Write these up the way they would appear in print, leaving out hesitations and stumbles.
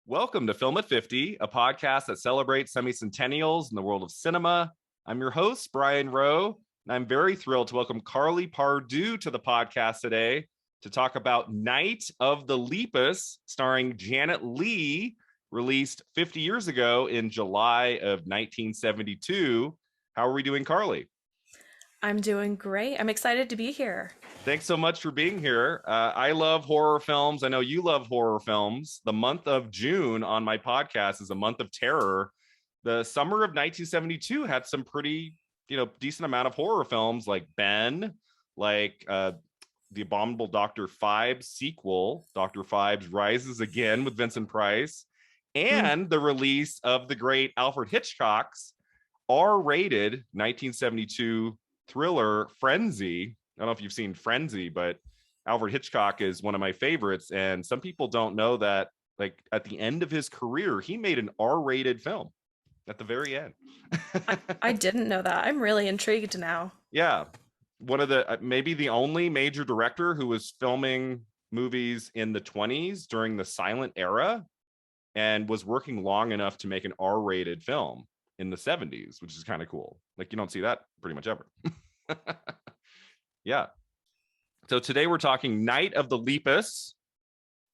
Welcome to Film at 50, a podcast that celebrates semi-centennials in the world of cinema. I'm your host, Brian Rowe, and I'm very thrilled to welcome Karley Pardue to the podcast today to talk about Night of the Lepus, starring Janet Leigh, released 50 years ago in July of 1972. How are we doing, Karley? I'm doing great. I'm excited to be here. Thanks so much for being here. I love horror films. I know you love horror films. The month of June on my podcast is a month of terror. The summer of 1972 had some pretty, decent amount of horror films like Ben, like the Abominable Dr. Phibes sequel, Dr. Phibes Rises Again with Vincent Price, and the release of the great Alfred Hitchcock's R-rated 1972 thriller Frenzy. I don't know if you've seen Frenzy, but Alfred Hitchcock is one of my favorites. And some people don't know that, like, at the end of his career, he made an R-rated film at the very end. I didn't know that. I'm really intrigued now. Yeah. One of the, maybe the only major director who was filming movies in the 20s during the silent era and was working long enough to make an R-rated film in the 70s, which is kind of cool. Like, you don't see that pretty much ever. Yeah. So today we're talking Night of the Lepus,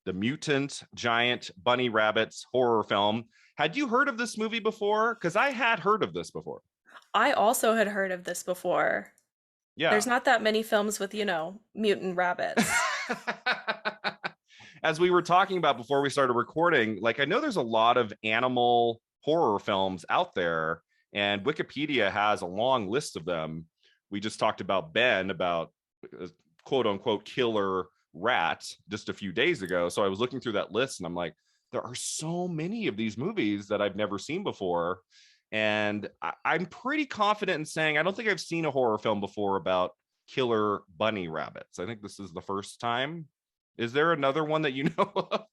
the mutant giant bunny rabbits horror film. Had you heard of this movie before? Because I had heard of this before. I also had heard of this before. Yeah. There's not that many films with, mutant rabbits. As we were talking about before we started recording, like, I know there's a lot of animal horror films out there, and Wikipedia has a long list of them. We just talked about Ben, about a quote unquote killer rat just a few days ago. So I was looking through that list and I'm like, there are so many of these movies that I've never seen before. And I'm pretty confident in saying I don't think I've seen a horror film before about killer bunny rabbits. I think this is the first time. Is there another one that you know of?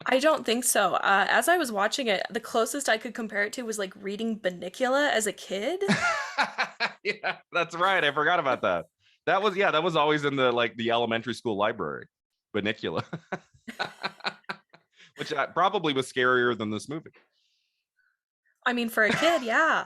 I don't think so. As I was watching it, the closest I could compare it to was like reading Bunnicula as a kid. Yeah, that's right. I forgot about that. That was always in the elementary school library, Bunnicula. Which probably was scarier than this movie. I mean, for a kid, yeah.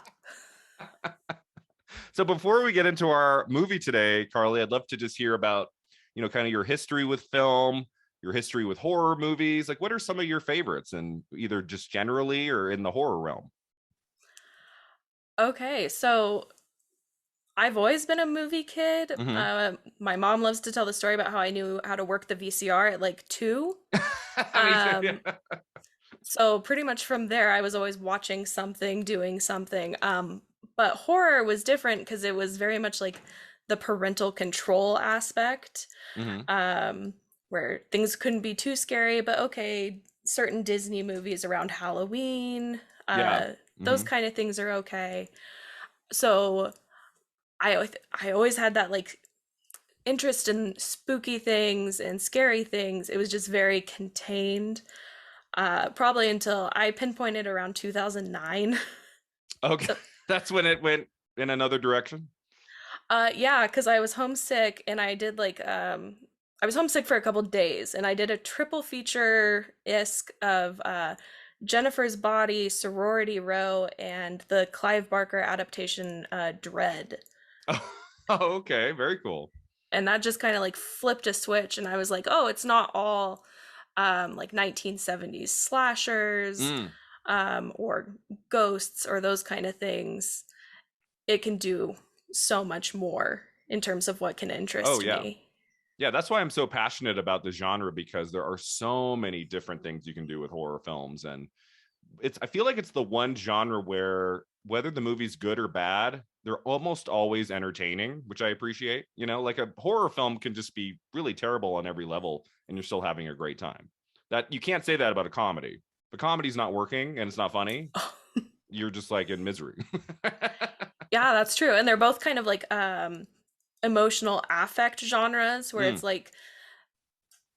So before we get into our movie today, Karley, I'd love to just hear about, kind of your history with film, your history with horror movies. Like, what are some of your favorites, and either just generally or in the horror realm? Okay, so I've always been a movie kid. Mm-hmm. My mom loves to tell the story about how I knew how to work the VCR at like 2. Yeah. So pretty much from there, I was always watching something, doing something. But horror was different because it was very much like the parental control aspect, Mm-hmm. where things couldn't be too scary, but okay, certain Disney movies around Halloween, Yeah. those Mm-hmm. kind of things are okay. So I always had that like interest in spooky things and scary things. It was just very contained. Probably until I pinpointed around 2009. Okay. So, That's when it went in another direction. yeah, because I was homesick and I did like I was homesick for a couple days and I did a triple feature-esque of Jennifer's Body, Sorority Row, and the Clive Barker adaptation Dread. Oh, okay. Very cool. And that just kind of like flipped a switch and I was like, oh, it's not all like 1970s slashers Mm. or ghosts or those kind of things. It can do so much more in terms of what can Oh, interest yeah. me. Yeah, that's why I'm so passionate about the genre, because there are so many different things you can do with horror films. And I feel like it's the one genre where, whether the movie's good or bad, they're almost always entertaining, which I appreciate. Like, a horror film can just be really terrible on every level and you're still having a great time. That you can't say that about a comedy. The comedy's not working and it's not funny, you're just like in misery. Yeah, that's true. And they're both kind of like emotional affect genres where Mm, it's like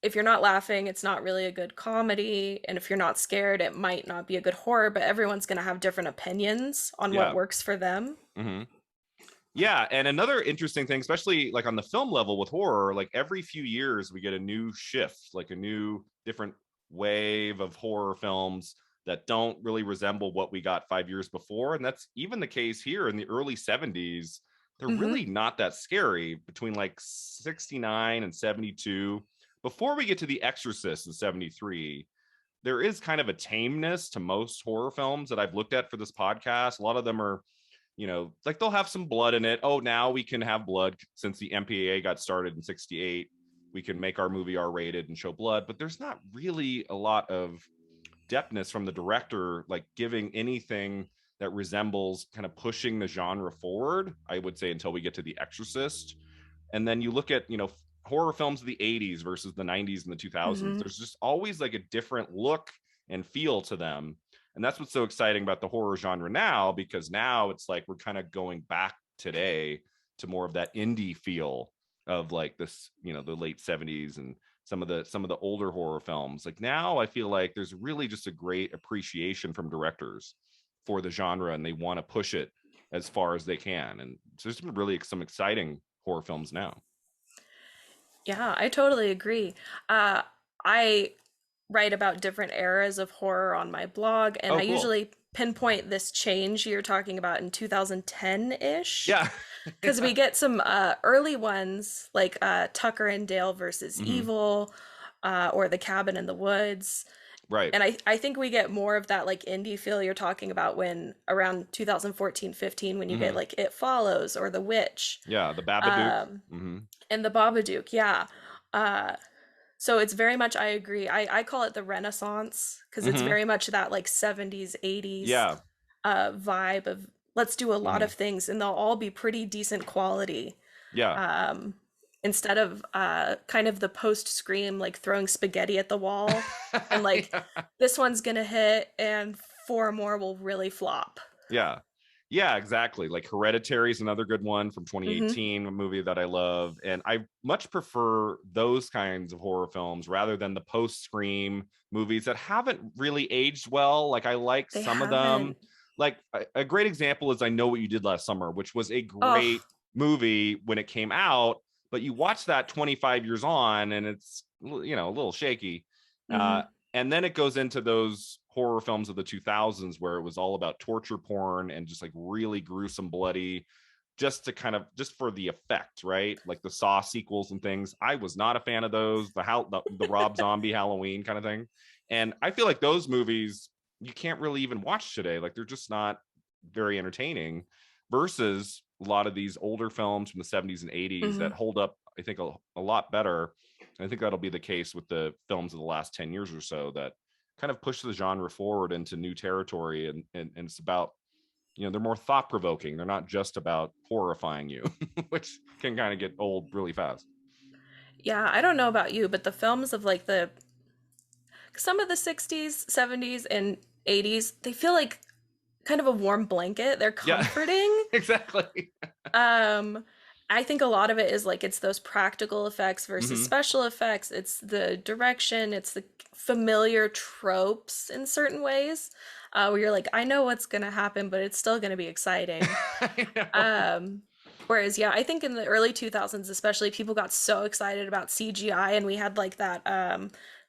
if you're not laughing, it's not really a good comedy, and if you're not scared, it might not be a good horror, but everyone's going to have different opinions on what yeah. works for them. Hmm. Yeah, and another interesting thing, especially like on the film level with horror, like every few years we get a new shift, like a new different wave of horror films that don't really resemble what we got 5 years before. And that's even the case here in the early 70s. They're Mm-hmm. really not that scary between like 69 and 72. Before we get to The Exorcist in 73, there is kind of a tameness to most horror films that I've looked at for this podcast. A lot of them are, like they'll have some blood in it. Oh, now we can have blood since the MPAA got started in 68. We can make our movie R-rated and show blood, but there's not really a lot of depthness from the director, like giving anything that resembles kind of pushing the genre forward, I would say, until we get to The Exorcist. And then you look at, horror films of the 80s versus the 90s and the 2000s. Mm-hmm. There's just always like a different look and feel to them. And that's what's so exciting about the horror genre now, because now it's like we're kind of going back today to more of that indie feel of like this, the late 70s and some of the older horror films. Like now I feel like there's really just a great appreciation from directors for the genre, and they want to push it as far as they can. And so there's been really some exciting horror films now. Yeah, I totally agree. I write about different eras of horror on my blog, and Oh, I cool. usually pinpoint this change you're talking about in 2010-ish, Yeah. because we get some early ones like Tucker and Dale versus Mm-hmm. Evil, or The Cabin in the Woods. Right. And I think we get more of that like indie feel you're talking about when around 2014-15, when you get Mm-hmm. like It Follows or The Witch, Yeah, the Babadook. um, Mm-hmm. and The Babadook. Yeah. Uh, so it's very much, I agree. I call it the Renaissance because it's Mm-hmm. very much that like 70s, 80s Yeah. vibe of let's do a lot Mm-hmm. of things and they'll all be pretty decent quality. Yeah. Um, Instead of kind of the post Scream like throwing spaghetti at the wall and like Yeah. this one's gonna hit and four more will really flop. Yeah. Yeah, exactly. Like Hereditary is another good one from Mm-hmm. 2018, a movie that I love. And I much prefer those kinds of horror films rather than the post Scream movies that haven't really aged well. Like I like They some of them. haven't. Like a great example is I Know What You Did Last Summer, which was a great Oh. movie when it came out, but you watch that 25 years on and it's, a little shaky. Mm-hmm. Uh, and then it goes into those horror films of the 2000s where it was all about torture porn and just like really gruesome, bloody, just to kind of just for the effect, right? Like the Saw sequels and things. I was not a fan of those. The Rob Zombie Halloween kind of thing, and I feel like those movies you can't really even watch today. Like they're just not very entertaining. Versus a lot of these older films from the 70s and 80s Mm-hmm. that hold up, I think, a lot better. And I think that'll be the case with the films of the last 10 years or so that kind of push the genre forward into new territory. And it's about, they're more thought provoking. They're not just about horrifying you, which can kind of get old really fast. Yeah, I don't know about you, but the films of like the some of the 60s, 70s, and 80s, they feel like kind of a warm blanket. They're Yeah, comforting. exactly. Um, I think a lot of it is like it's those practical effects versus Mm-hmm. special effects. It's the direction, it's the familiar tropes in certain ways, where you're like, I know what's gonna happen, but it's still gonna be exciting. I know. Um, Whereas, yeah, I think in the early 2000s, especially, people got so excited about CGI, and we had like that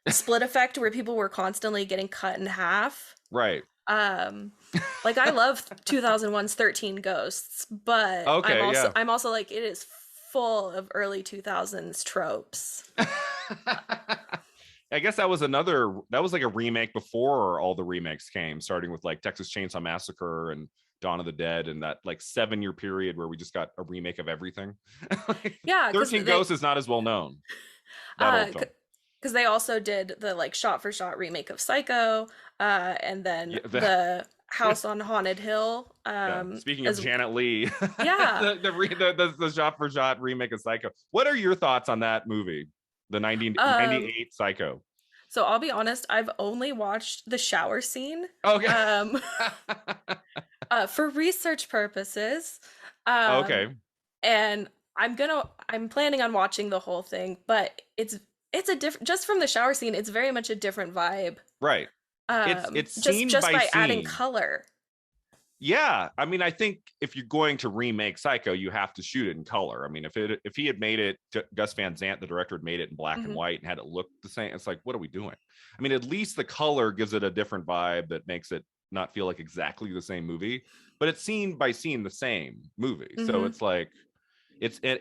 split effect where people were constantly getting cut in half. Right. Um, like I love 2001's 13 Ghosts, but Okay. Yeah. I'm also like it is full of early 2000s tropes. I guess that was like a remake before all the remakes came, starting with like Texas Chainsaw Massacre and Dawn of the Dead, and that like 7 year period where we just got a remake of everything. Yeah, 13 Ghosts is not as well known. That uh old film. because they also did the like shot for shot remake of Psycho, and then Yeah, the House on Haunted Hill, yeah. Speaking of as Janet Leigh, yeah. the shot for shot remake of Psycho. What are your thoughts on that movie, the Um, 1998 Psycho? so I'll be honest, I've only watched the shower scene, Okay. um, for research purposes, um, Okay. and I'm planning on watching the whole thing, but it's a different, just from the shower scene, it's very much a different vibe. Right. It's Just scene by by adding scene. color. Yeah, I mean, I think if you're going to remake Psycho, you have to shoot it in color. I mean, if he had made it, Gus Van Sant, the director, had made it in black and Hmm. white and had it look the same, it's like, what are we doing? I mean, at least the color gives it a different vibe that makes it not feel like exactly the same movie, but it's scene by scene the same movie. So Hmm. it's like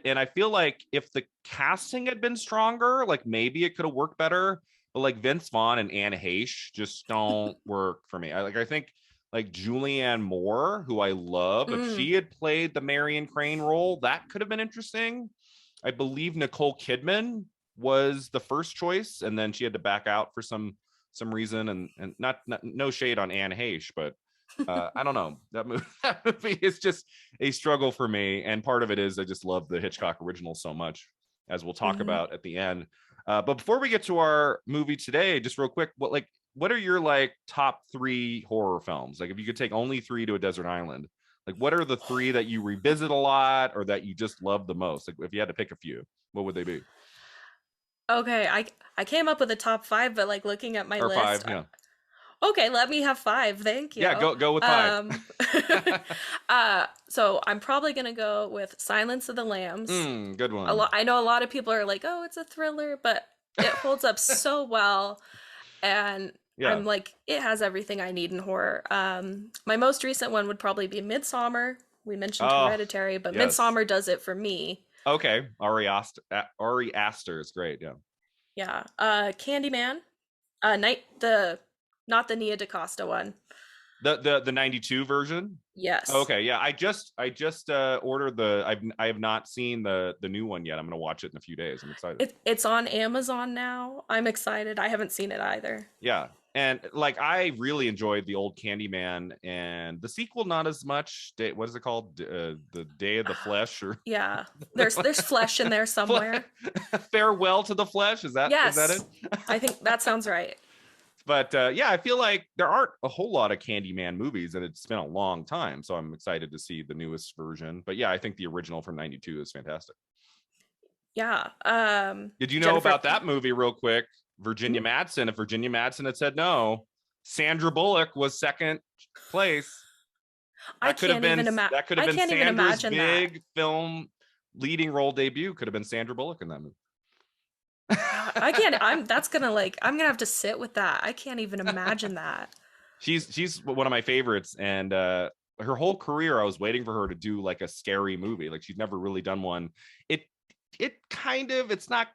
and I feel like if the casting had been stronger, like maybe it could have worked better. But like Vince Vaughn and Anne Heche just don't work for me. I think like Julianne Moore, who I love, if Mm. she had played the Marion Crane role, that could have been interesting. I believe Nicole Kidman was the first choice, and then she had to back out for some reason. And not no shade on Anne Heche, but I don't know. That movie is just a struggle for me, and part of it is I just love the Hitchcock original so much, as we'll talk Hmm. about at the end. But before we get to our movie today, just real quick, what are your like top three horror films? Like if you could take only three to a desert island, like what are the three that you revisit a lot or that you just love the most? Like if you had to pick a few, what would they be? Okay, I came up with a top five, but like looking at my Or list, five? Yeah, okay, let me have five. Thank yeah. you. Go with five. Um, so I'm probably gonna go with Silence of the Lambs. Good A one. lot. I know a lot of people are like, "Oh, it's a thriller," but it holds up so well, and Yeah. I'm like, it has everything I need in horror. My most recent one would probably be Midsummer. We mentioned Oh, Hereditary, but yes. Midsummer does it for me. Okay, Ari Aster is great. Yeah, Yeah. Candyman. Night the Not the Nia DaCosta one. the 92 version. Yes. Okay, yeah, I just ordered I have not seen the new one yet. I'm gonna watch it in a few days. I'm excited. It's on Amazon now. I'm excited. I haven't seen it either. Yeah, and like I really enjoyed the old Candyman, and the sequel not as much. What is it called? The Day of the Flesh or Yeah. There's flesh in there somewhere. Farewell to the Flesh. Is that it? Yes. I think that sounds right. But yeah, I feel like there aren't a whole lot of Candyman movies, and it's been a long time. So I'm excited to see the newest version. But yeah, I think the original from '92 is fantastic. Yeah. Did you know Jennifer. about that movie, real quick? Virginia Mhm. Madsen. If Virginia Madsen had said no, Sandra Bullock was second place. That could have I been can't even Sandra's imagine that. big film leading role debut. Could have been Sandra Bullock in that movie. I can't. I'm gonna have to sit with that. I can't even imagine that. She's one of my favorites, and her whole career I was waiting for her to do like a scary movie. Like she's never really done one. It's not,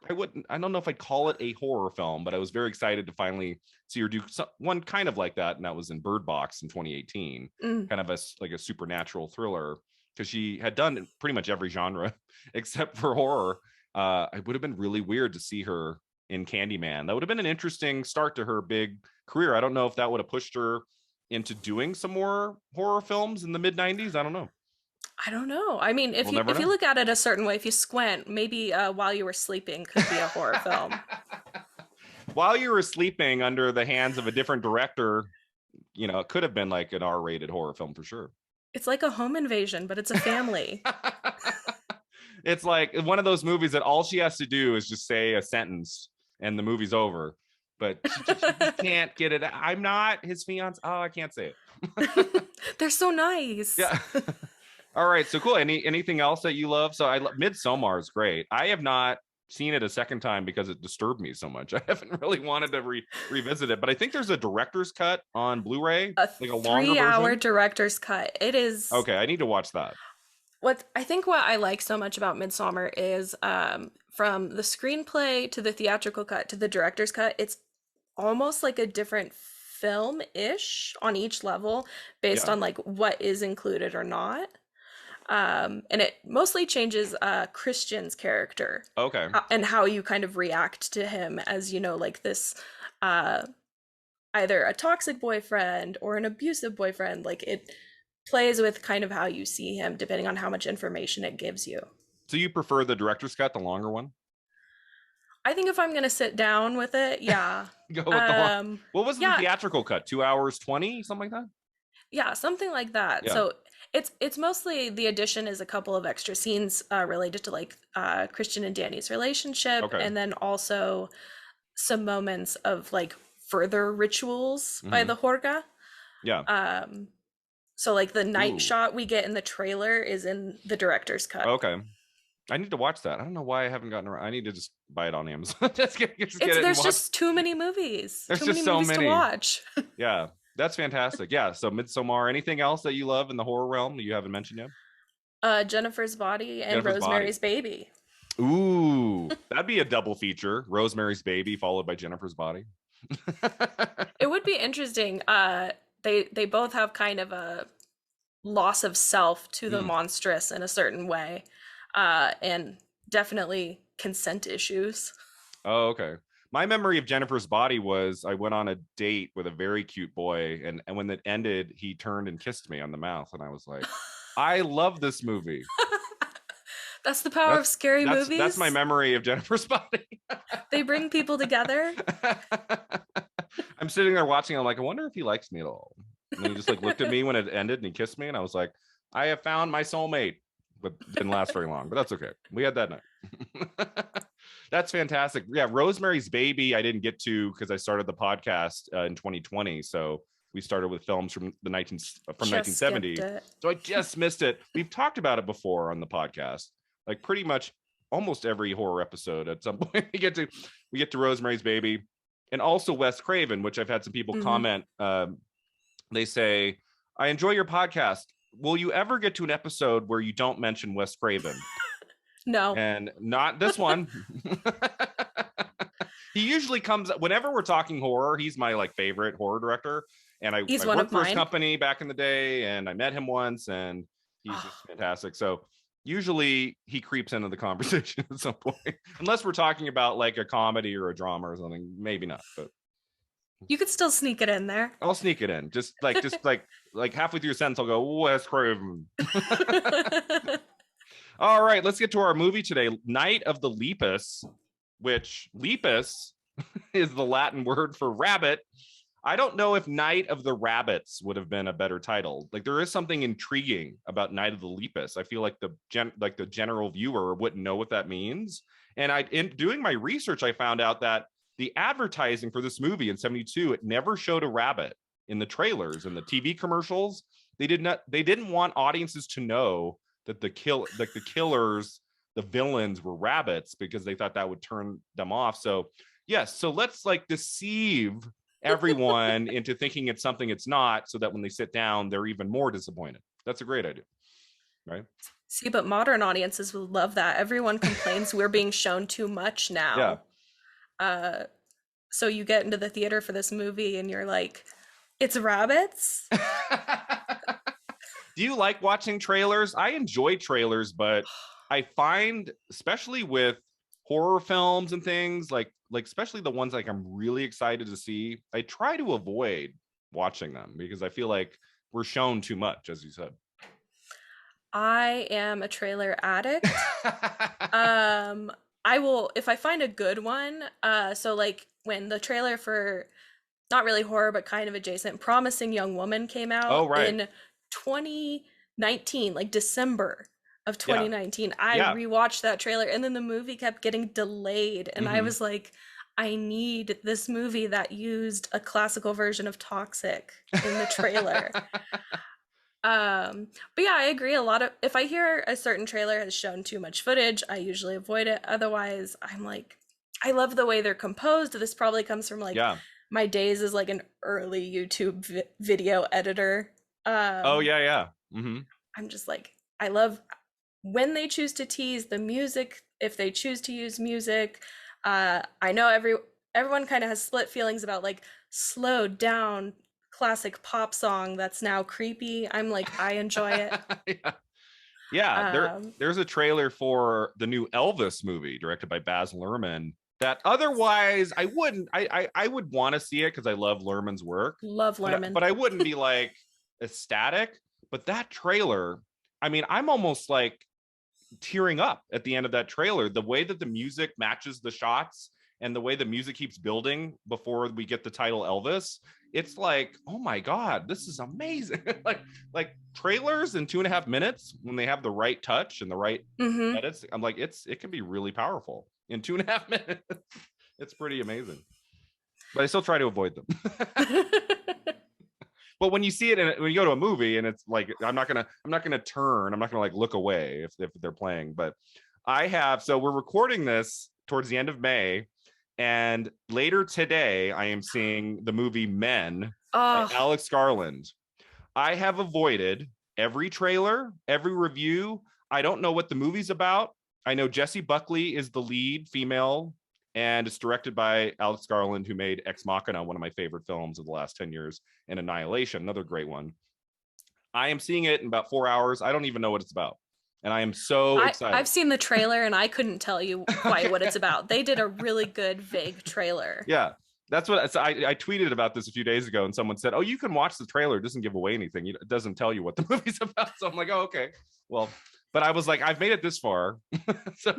I don't know if I'd call it a horror film, but I was very excited to finally see her do one kind of like that, and that was in Bird Box in 2018, Mm. kind of like a supernatural thriller, because she had done pretty much every genre except for horror. It would have been really weird to see her in Candyman. That would have been an interesting start to her big career. I don't know if that would have pushed her into doing some more horror films in the mid 90s. I don't know. I don't know. I mean, We'll if you never if you know. look at it a certain way, if you squint, maybe While You Were Sleeping could be a horror film. While you were sleeping under the hands of a different director, it could have been like an R-rated horror film for sure. It's like a home invasion, but it's a family. It's like one of those movies that all she has to do is just say a sentence and the movie's over. But she just can't get it. I'm not his fiance. Oh, I can't say it. They're so nice. Yeah. All right. So cool. Anything else that you love? So I love Midsommar is great. I have not seen it a second time because it disturbed me so much. I haven't really wanted to revisit it, but I think there's a director's cut on Blu-ray, A like a longer 3 hour version. director's cut. It is Okay, I need to watch that. what I like so much about Midsummer is from the screenplay to the theatrical cut to the director's cut, it's almost like a different film-ish on each level based Yeah. on like what is included or not. And it mostly changes Christian's character Okay. and how you kind of react to him as, like this uh, either a toxic boyfriend or an abusive boyfriend. Like it plays with kind of how you see him depending on how much information it gives you. So you prefer the director's cut, the longer one? I think if I'm gonna sit down with it, yeah. Go with the long. Um, What was the yeah, theatrical cut? 2 hours 20, something like that. yeah, something like that. Yeah. So it's mostly the addition is a couple of extra scenes related to like Christian and Danny's relationship, Okay. and then also some moments of like further rituals by Hmm. the Horga. Yeah. Um, So like the night Ooh, shot we get in the trailer is in the director's cut. okay. I need to watch that. I don't know why I haven't gotten around. I need to just buy it on Amazon. Just get it and There's watch. just too many movies. There's Too many just so movies to many. watch. Yeah, that's fantastic. Yeah, so Midsommar. Anything else that you love in the horror realm that you haven't mentioned yet? Jennifer's Body and Jennifer's Body. Rosemary's Baby. Ooh, that'd be a double feature. Rosemary's Baby followed by Jennifer's Body. It would be interesting. They both have kind of a loss of self to the Hmm. monstrous in a certain way, and definitely consent issues. Oh, okay. My memory of Jennifer's Body was I went on a date with a very cute boy, and when it ended, he turned and kissed me on the mouth, and I was like, I love this movie. That's the power of That's scary that's my movies. memory of Jennifer's Body. They bring people together. I'm sitting there watching. I'm like, I wonder if he likes me at all. And then he just like looked at me when it ended and he kissed me, and I was like, I have found my soulmate, but didn't last very long. But that's okay. We had that night. That's fantastic. Yeah, Rosemary's Baby. I didn't get to because I started the podcast in 2020, so we started with films from the 19 from Just skipped 1970. it. So I just missed it. We've talked about it before on the podcast, like pretty much almost every horror episode. At some point, we get to Rosemary's Baby, and also Wes Craven, which I've had some people Hmm. comment. They say, I enjoy your podcast. Will you ever get to an episode where you don't mention Wes Craven? No, And not this one. He usually comes whenever we're talking horror. He's my like favorite horror director. And he's I one worked of for his mine. company back in the day, and I met him once, and he's just fantastic. So usually he creeps into the conversation at some point, unless we're talking about like a comedy or a drama or something. Maybe not, but You could still sneak it in there. I'll sneak it in. Just like halfway through a sentence, I'll go, Wes Craven. All right, let's get to our movie today, Night of the Lepus, which lepus is the Latin word for rabbit. I don't know if Night of the Rabbits would have been a better title. Like there is something intriguing about Night of the Lepus. I feel like the general viewer wouldn't know what that means. And in doing my research, I found out that the advertising for this movie in 72, it never showed a rabbit in the trailers and the TV commercials. They didn't want audiences to know that the killers, the villains were rabbits, because they thought that would turn them off. So yes, so let's like deceive everyone into thinking it's something it's not, so that when they sit down, they're even more disappointed. That's a great idea, right? See, but modern audiences would love that. Everyone complains we're being shown too much Yeah. now. Uh, so you get into the theater for this movie and you're like, it's rabbits? Do you like watching trailers? I enjoy trailers, but I find, especially with horror films and things, like especially the ones like I'm really excited to see, I try to avoid watching them because I feel like we're shown too much, as you said. I am a trailer addict. Um, I will, if I find a good one, so like when the trailer for not really horror, but kind of adjacent, Promising Young Woman came Oh, out right. in 2019, like December of Yeah. 2019. I Yeah. rewatched that trailer and then the movie kept getting delayed. And I Hmm. was like, I need this movie that used a classical version of Toxic in the trailer. But yeah, I agree. A lot of, if I hear a certain trailer has shown too much footage, I usually avoid it. Otherwise, I'm like, I love the way they're composed. This probably comes from like Yeah. my days as like an early YouTube video editor. Oh, Um, yeah, yeah. Hmm. I'm just like, I love when they choose to tease the music, if they choose to use music. I know everyone kind of has split feelings about like slowed down classic pop song that's now creepy. I'm like, I enjoy it. Yeah. Yeah, Um, there's a trailer for the new Elvis movie directed by Baz Luhrmann that otherwise I wouldn't. I would want to see it because I love Luhrmann's work, Love Lerman. but I wouldn't be like ecstatic. But that trailer, I mean, I'm almost like tearing up at the end of that trailer. The way that the music matches the shots and the way the music keeps building before we get the title Elvis, it's like, oh my god, this is amazing. like trailers in 2.5 minutes, when they have the right touch and the right Mm-hmm. edits, I'm like, it can be really powerful in 2.5 minutes. It's pretty amazing, but I still try to avoid them. But when you see it, when you go to a movie, and it's like, I'm not gonna turn. I'm not gonna like look away if they're playing. But I have. So we're recording this towards the end of May, and later today I am seeing the movie Men by Oh, Alex Garland. I have avoided every trailer, every review. I don't know what the movie's about. I know Jessie Buckley is the lead female, and it's directed by Alex Garland, who made Ex Machina, one of my favorite films of the last 10 years, and Annihilation, another great one. I am seeing it in about 4 hours. I don't even know what it's about. And I am so I've excited. seen the trailer and I couldn't tell you quite what Okay. it's about. They did a really good vague trailer. Yeah. That's what so I tweeted about this a few days ago, and someone said, "Oh, you can watch the trailer. It doesn't give away anything. It doesn't tell you what the movie's about." So I'm like, "Oh, okay. Well," but I was like, "I've made it this far," so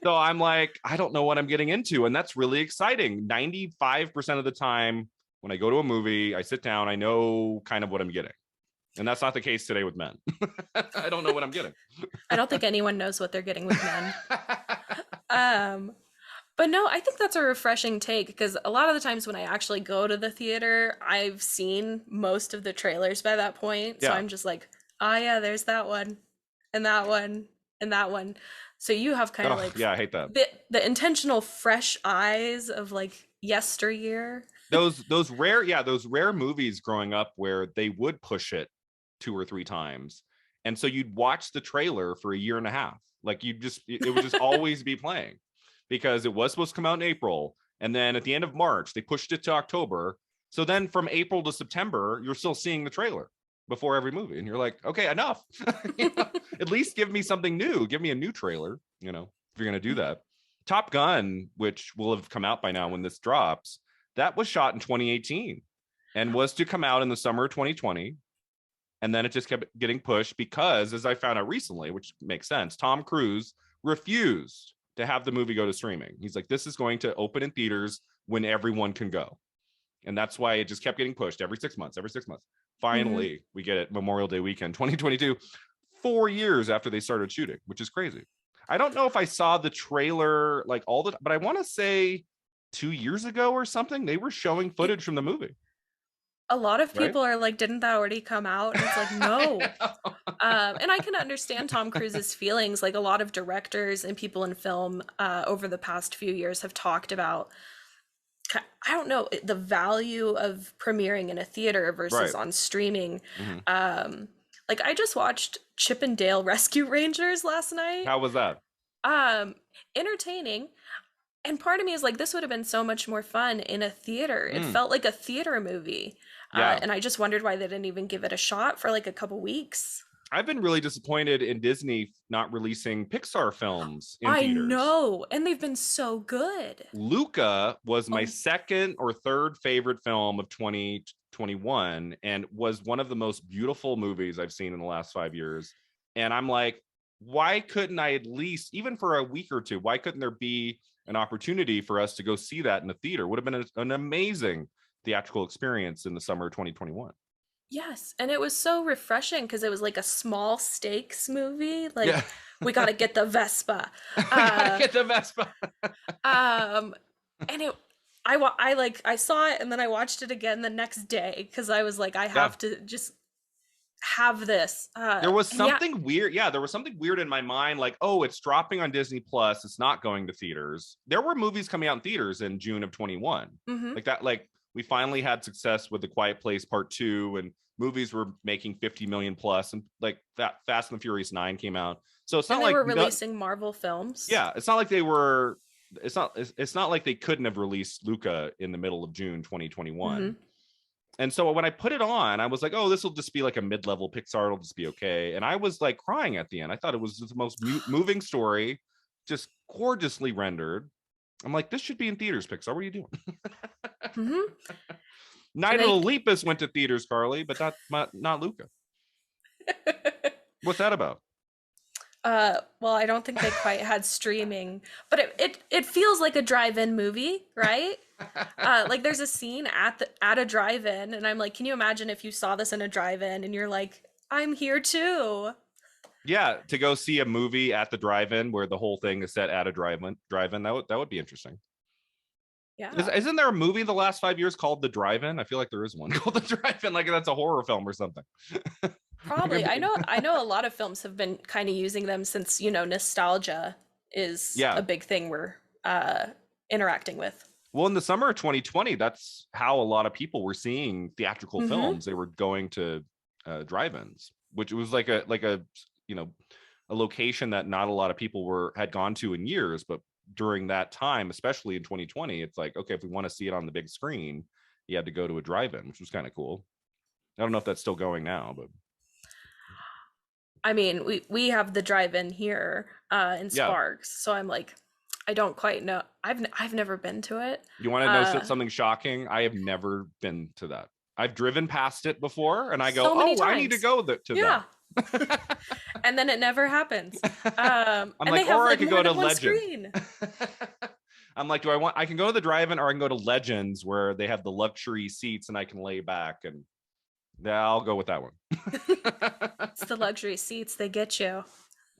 I'm like, I don't know what I'm getting into, and that's really exciting. 95% of the time, when I go to a movie, I sit down, I know kind of what I'm getting, and that's not the case today with Men. I don't know what I'm getting. I don't think anyone knows what they're getting with Men. Um, but no, I think that's a refreshing take because a lot of the times when I actually go to the theater, I've seen most of the trailers by that point. So Yeah. I'm just like, oh yeah, there's that one, and that one, and that one. So you have kind of Oh, like yeah, I hate that. the intentional fresh eyes of like yesteryear. Those rare, yeah, those rare movies growing up where they would push it 2 or 3 times, and so you'd watch the trailer for a year and a half. Like you just, it would just always be playing because it was supposed to come out in April, and then at the end of March they pushed it to October. So then from April to September, you're still seeing the trailer before every movie, and you're like, okay, enough. You know, at least give me something new. Give me a new trailer. You know, if you're gonna do that. Top Gun, which will have come out by now when this drops, that was shot in 2018 and was to come out in the summer of 2020. And then it just kept getting pushed because, as I found out recently, which makes sense, Tom Cruise refused to have the movie go to streaming. He's like, this is going to open in theaters when everyone can go. And that's why it just kept getting pushed every 6 months, every 6 months. Hmm. Finally, we get it Memorial Day weekend 2022, 4 years after they started shooting, which is crazy. I don't know if I saw the trailer like all the, but I want to say 2 years ago or something, they were showing It, footage from the movie, a lot of right? people are like, didn't that already come out? And it's like, no. I know. And I can understand Tom Cruise's feelings. Like a lot of directors and people in film over the past few years have talked about, I don't know, the value of premiering in a theater versus Right. on streaming. Mhm. Um, like I just watched Chip and Dale Rescue Rangers last night. How was that? Um, Entertaining. And part of me is like, this would have been so much more fun in a theater. It Mm, felt like a theater movie. yeah. And I just wondered why they didn't even give it a shot for like a couple weeks. I've been really disappointed in Disney not releasing Pixar films in I theaters. know. And they've been so good. Luca was my Oh, second or third favorite film of 2021 and was one of the most beautiful movies I've seen in the last 5 years. And I'm like, why couldn't I at least, even for a week or two, why couldn't there be an opportunity for us to go see that in the theater? Would have been an amazing theatrical experience in the summer of 2021. yes. And it was so refreshing because it was like a small stakes movie. Yeah. Like, we got to get the Vespa. We gotta Uh, get the Vespa. um, and I like, I saw it and then I watched it again the next day because I was like, I Yeah. have to just have this. There was And yeah, something weird. Yeah, there was something weird in my mind, like, oh, it's dropping on Disney Plus. It's not going to theaters. There were movies coming out in theaters in June of 21. hmm. Like that, like we finally had success with The Quiet Place Part 2, and movies were making 50 million plus, and like that Fast and the Furious 9 came out. So it's And not they like were no, releasing Marvel films. yeah, it's not like they were it's not like they couldn't have released Luca in the middle of June 2021. Hmm. And so when I put it on, I was like, oh, this will just be like a mid-level Pixar. It'll just be okay. And I was like crying at the end. I thought it was the most moving story, just gorgeously rendered. I'm like, this should be in theaters, Pixar. What are you doing? Hmm. And Night of the they Lepus went to theaters, Karley, but not Luca. What's that about? well, I don't think they quite had streaming, but it feels like a drive-in movie, right? Like there's a scene at a drive-in, and I'm like, can you imagine if you saw this in a drive-in and you're like, I'm here too. Yeah, to go see a movie at the drive-in where the whole thing is set at a drive-in. That would be interesting. Yeah. Isn't there a movie the last 5 years called The Drive-In? I feel like there is one called The Drive-In, like that's a horror film or something. Probably. I know a lot of films have been kind of using them since, nostalgia is Yeah. a big thing we're interacting with. Well, in the summer of 2020, that's how a lot of people were seeing theatrical Hmm. films. They were going to drive-ins, which was like a you know a location that not a lot of people had gone to in years. But during that time, especially in 2020, it's like, okay, if we want to see it on the big screen, you had to go to a drive-in, which was kind of cool. I don't know if that's still going now, but I mean, we have the drive-in here in yeah. Sparks, so I'm like, I don't quite know. I've never been to it. You want to know Uh, something shocking? I have never been to that. I've driven past it before, and I go, so many "Oh, I need to times. go to Yeah. that." And then it never happens. I'm And they like, have or I like could more go to than one Legend. screen. I'm like, I can go to the drive-in, or I can go to Legends where they have the luxury seats and I can lay back, and yeah, I'll go with that one. It's the luxury seats, they get you.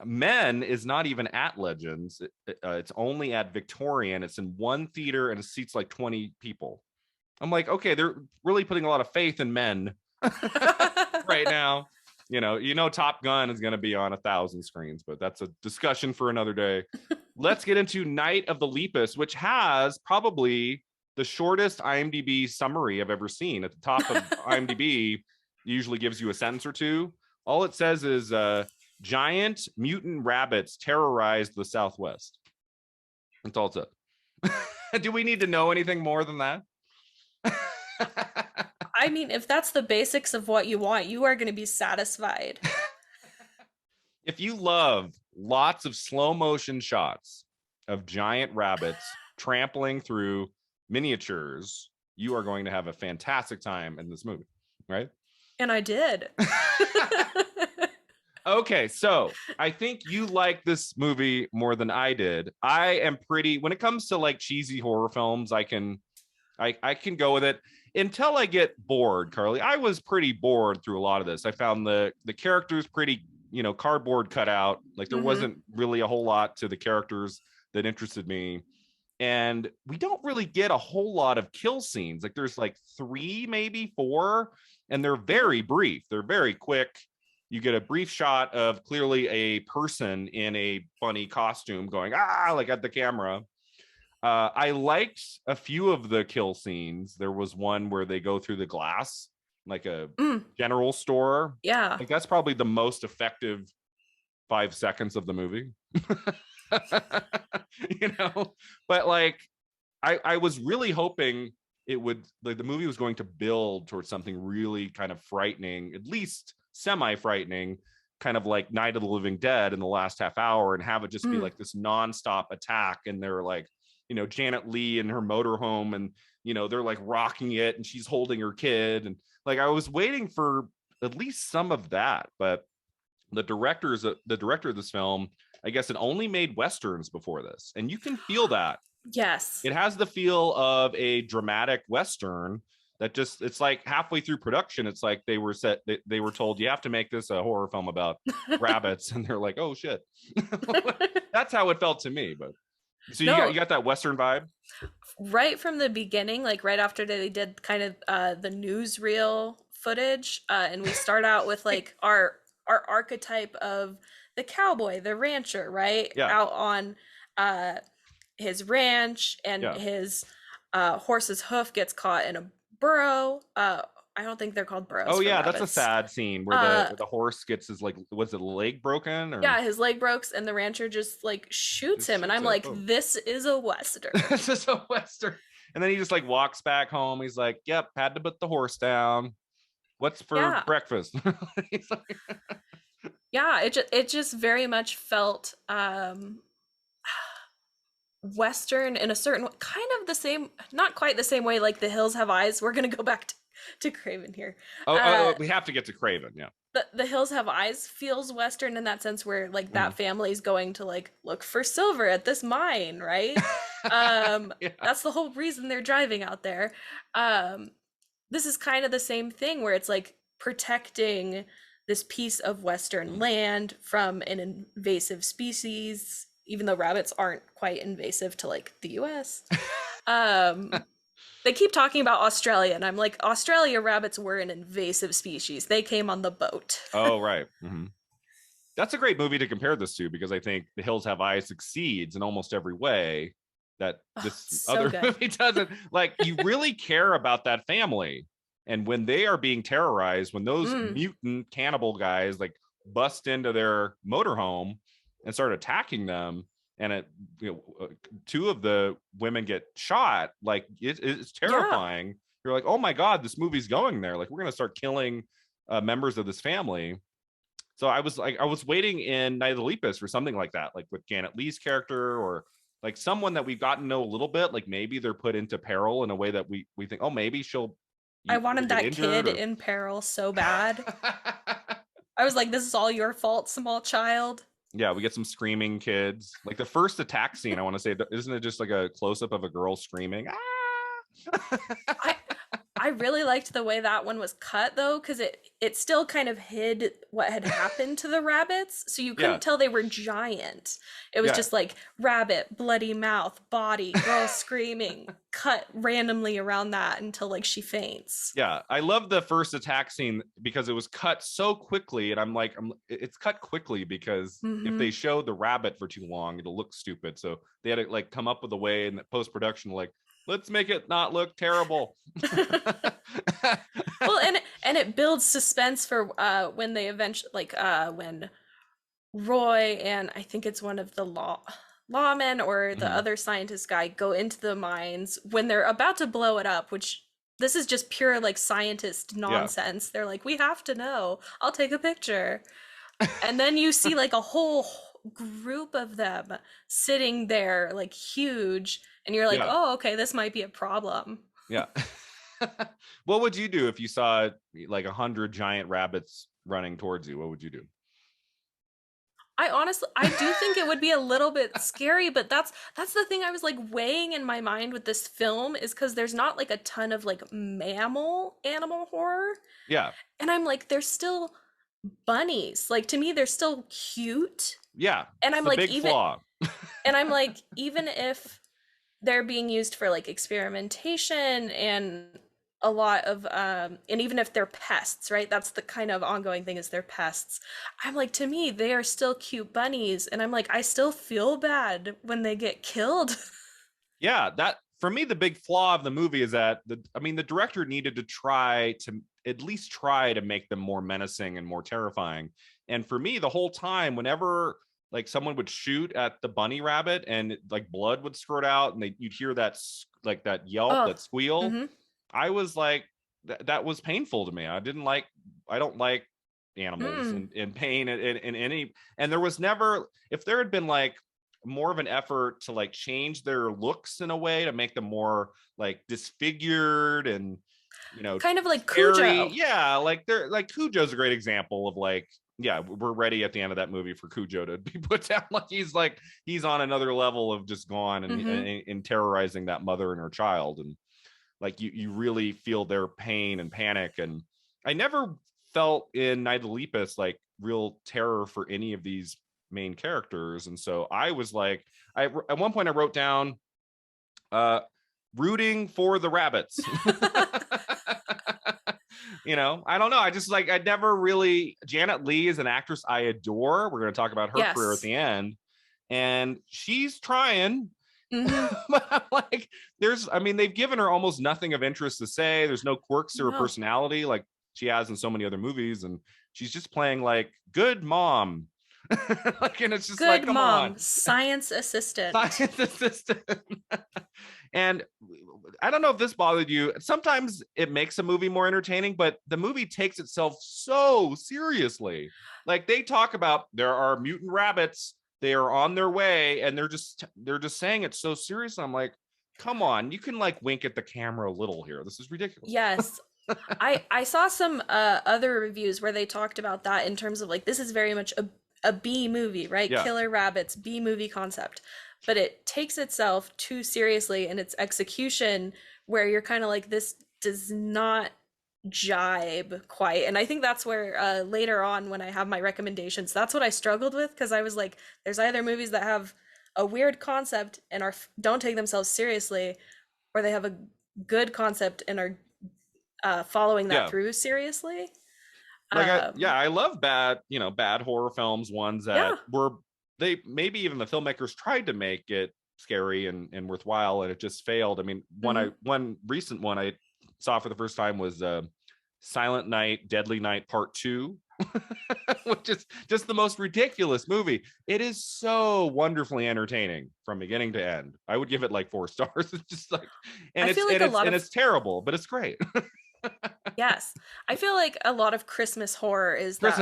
Men is not even at Legends. It's only at Victorian. It's in one theater and it seats like 20 people. I'm like, okay, they're really putting a lot of faith in men right now. Top Gun is going to be on 1,000 screens, but that's a discussion for another day. Let's get into Night of the Lepus, which has probably the shortest IMDb summary I've ever seen. At the top of IMDb, usually gives you a sentence or two. All it says is giant mutant rabbits terrorized the Southwest. That's all it said. Do we need to know anything more than that? I mean, if that's the basics of what you want, you are going to be satisfied. If you love lots of slow motion shots of giant rabbits trampling through miniatures, you are going to have a fantastic time in this movie, right? And I did. Okay, so I think you like this movie more than I did. I am pretty, when it comes to like cheesy horror films, I can go with it until I get bored, Karley. I was pretty bored through a lot of this. I found the characters pretty, cardboard cut out. Like there Hmm. wasn't really a whole lot to the characters that interested me. And we don't really get a whole lot of kill scenes. Like there's like 3, maybe 4, and they're very brief. They're very quick. You get a brief shot of clearly a person in a funny costume going, like at the camera. I liked a few of the kill scenes. There was one where they go through the glass, like a Mm, general store. yeah. Like that's probably the most effective 5 seconds of the movie. you know, but like I was really hoping it would, like the movie was going to build towards something really kind of frightening, at least semi-frightening, kind of like Night of the Living Dead in the last half hour, and have it just be Mm. like this nonstop attack. And they're like, Janet Leigh in her motorhome, and they're like rocking it, and she's holding her kid, and like I was waiting for at least some of that. But the director of this film, I guess, had only made westerns before this, and you can feel that Yes. it has the feel of a dramatic western that just, it's like halfway through production, it's like they were told, you have to make this a horror film about rabbits, and they're like, oh shit. That's how it felt to me. But so you got No, you got that western vibe. right from the beginning, like right after they did kind of the newsreel footage, and we start out with like our archetype of the cowboy, the rancher, right? Yeah, Out on uh his ranch, and yeah. his horse's hoof gets caught in a burrow. I don't think they're called burrows Oh for yeah, that's a rabbits. sad scene where the Uh where the horse gets his, like, was it leg broken or yeah, his leg breaks, and the rancher just like shoots just him, and shoots I'm it? like, Oh. this is a western. This is a western. And then he just like walks back home. He's like, yep, had to put the horse down. What's for Yeah. breakfast? He's like, Yeah, it just very much felt western in a certain kind of the same, not quite the same way like The Hills Have Eyes. We're gonna go back to Craven here. oh, we have to get to Craven. Yeah. The Hills Have Eyes feels western in that sense, where like Mhm. that family's going to like look for silver at this mine, right? Yeah. That's the whole reason they're driving out there. Um, this is kind of the same thing, where it's like protecting this piece of western land from an invasive species, even though rabbits aren't quite invasive to like the US. Um, they keep talking about Australia, and I'm like, Australia rabbits were an invasive species. They came on the boat. Oh, right. That's a great movie to compare this to because I think The Hills Have Eyes succeeds in almost every way that Oh, this so other good. movie doesn't. Like, you really care about that family. And when they are being terrorized, when those Mm, mutant cannibal guys like bust into their motorhome and start attacking them, and two of the women get shot, like it's yeah. terrifying. You're like, oh my God, this movie's going there. Like, we're going to start killing members of this family. So I was waiting in Night of the Lepus for something like that, like with Janet Leigh's character or like someone that we've gotten to know a little bit. Like maybe they're put into peril in a way that we think, oh, maybe she'll I either wanted get that injured kid or. in peril so bad. I was like, this is all your fault, small child. Yeah, we get some screaming kids. Like the first attack scene, I want to say, isn't it just like a close up of a girl screaming? Ah! I I really liked the way that one was cut though, because it still kind of hid what had happened to the rabbits, so you Yeah, couldn't tell they were giant. It was yeah. just like rabbit, bloody mouth, body, girl screaming, cut randomly around that until like she faints. Yeah, I love the first attack scene because it was cut so quickly, and it's cut quickly because if Mm-hmm. they show the rabbit for too long, it'll look stupid. So they had to like come up with a way in the post production, like let's make it not look terrible. Well, and it builds suspense for when they eventually when Roy and I think it's one of the lawmen or the Mhm. other scientist guy go into the mines when they're about to blow it up, which this is just pure like scientist Yeah, nonsense. They're like, we have to know. I'll take a picture. And then you see like a whole group of them sitting there like huge and you're like, yeah, "Oh, okay, this might be a problem." yeah. What would you do if you saw like 100 giant rabbits running towards you? What would you do? I do think it would be a little bit scary, but that's the thing I was like weighing in my mind with this film is because there's not like a ton of like mammal animal horror. Yeah, And I'm like, they're still bunnies. Like to me, they're still cute. yeah. And It's I'm the like, big flaw. even if they're being used for like experimentation and a lot of and even if they're pests, right, that's the kind of ongoing thing is they're pests. I'm like, to me they are still cute bunnies, and I'm like, I still feel bad when they get killed. Yeah, that for me the big flaw of the movie is that the director needed to try to at least try to make them more menacing and more terrifying. And for me the whole time whenever like someone would shoot at the bunny rabbit and like blood would squirt out and you'd hear that like that yelp, Oh. that squeal, Mm-hmm. I was like that was painful to me. I don't like animals Mm. in pain in any. And there was never, if there had been like more of an effort to like change their looks in a way to make them more like disfigured and Kind of like scary. Cujo. Yeah, like they're like Cujo's a great example of like, yeah, we're ready at the end of that movie for Cujo to be put down. Like he's on another level of just gone Mm-hmm. and terrorizing that mother and her child. And like you really feel their pain and panic. And I never felt in Night of the Lepus like real terror for any of these main characters. And so I was like, I at one point I wrote down uh rooting for the rabbits. I don't know. I just like I never really. Janet Leigh is an actress I adore. We're going to talk about her career at Yes. the end, and she's trying. Mm-hmm. But I'm like, they've given her almost nothing of interest to say. There's no quirks to her No. personality like she has in so many other movies, and she's just playing like good mom. Like, and it's just like, Good come on, mom, science assistant. science assistant. And I don't know if this bothered you. Sometimes it makes a movie more entertaining, but the movie takes itself so seriously. Like they talk about there are mutant rabbits, they are on their way, and they're just saying it so serious. I'm like, come on, you can like wink at the camera a little here. This is ridiculous. Yes. I saw some other reviews where they talked about that in terms of like this is very much a B movie, right? Yeah. Killer rabbits, B movie concept. But it takes itself too seriously in its execution where you're kind of like this does not jibe quite. And I think that's where later on when I have my recommendations, that's what I struggled with because I was like there's either movies that have a weird concept and are don't take themselves seriously, or they have a good concept and are following that Yeah. through seriously. Like Um, I love bad, bad horror films, ones that yeah. were they maybe even the filmmakers tried to make it scary and worthwhile and it just failed. I mean, Hmm. one recent one I saw for the first time was Silent Night, Deadly Night Part 2, which is just the most ridiculous movie. It is so wonderfully entertaining from beginning to end. I would give it like 4 stars. It's just like, I feel like a lot and of, it's terrible, but it's great. yes, I feel like a lot of Christmas horror Chris,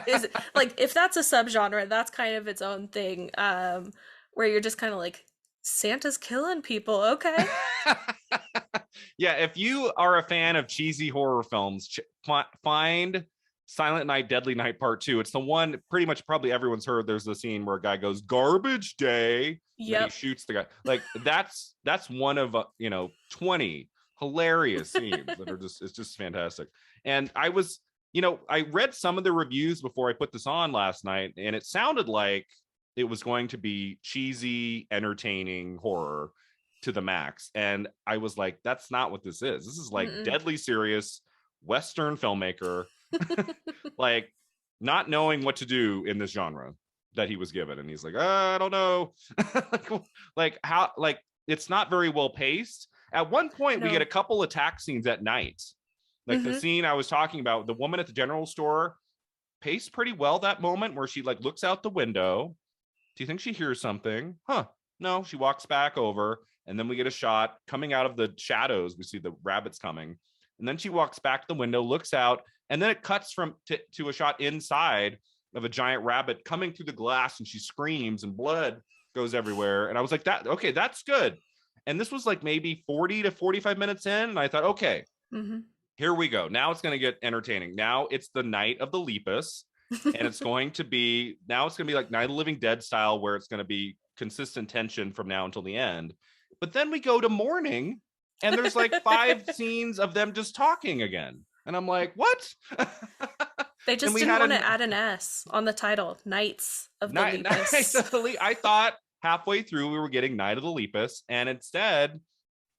is like, if that's a subgenre, that's kind of its own thing. Where you're just kind of like, Santa's killing people, okay. yeah, if you are a fan of cheesy horror films, find Silent Night, Deadly Night Part 2. It's the one pretty much probably everyone's heard. There's the scene where a guy goes garbage day, and then he Yep. shoots the guy. Like that's one of 20 hilarious scenes that are just it's just fantastic. And I read some of the reviews before I put this on last night, and it sounded like it was going to be cheesy, entertaining horror to the max. And I was like, that's not what this is. This is like Mm-mm. deadly serious Western filmmaker, like not knowing what to do in this genre that he was given. And he's like, I don't know. like how, like, it's not very well paced. At one point, we get No. a couple attack scenes at night. Like the Hmm. scene I was talking about, the woman at the general store paced pretty well that moment where she like looks out the window. Do you think she hears something? Huh. No, she walks back over, and then we get a shot coming out of the shadows. We see the rabbits coming, and then she walks back to the window, looks out, and then it cuts to a shot inside of a giant rabbit coming through the glass, and she screams, and blood goes everywhere. And I was like, that okay, that's good. And this was like maybe 40 to 45 minutes in, and I thought, okay, Hmm. here we go. Now it's going to get entertaining. Now it's the night of the lepus, and it's going to be like Night of the Living Dead style, where it's going to be consistent tension from now until the end. But then we go to morning, and there's like 5 scenes of them just talking again, and I'm like, what? They And just we didn't had want a to add an S on the title, Knights of the night. Lepus. I thought halfway through we were getting Night of the Lepus, and instead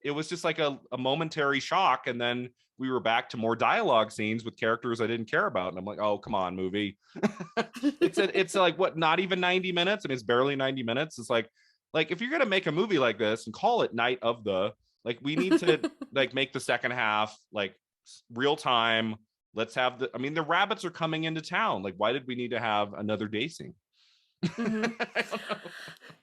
it was just like a momentary shock, and then we were back to more dialogue scenes with characters I didn't care about, and I'm like, oh come on, movie. It's like what, not even 90 minutes. I mean, it's barely 90 minutes. It's like if you're gonna make a movie like this and call it Night of the, like, we need to like make the second half like real time. Let's have the, I mean, the rabbits are coming into town. Like, why did we need to have another day scene? Hmm. I don't know.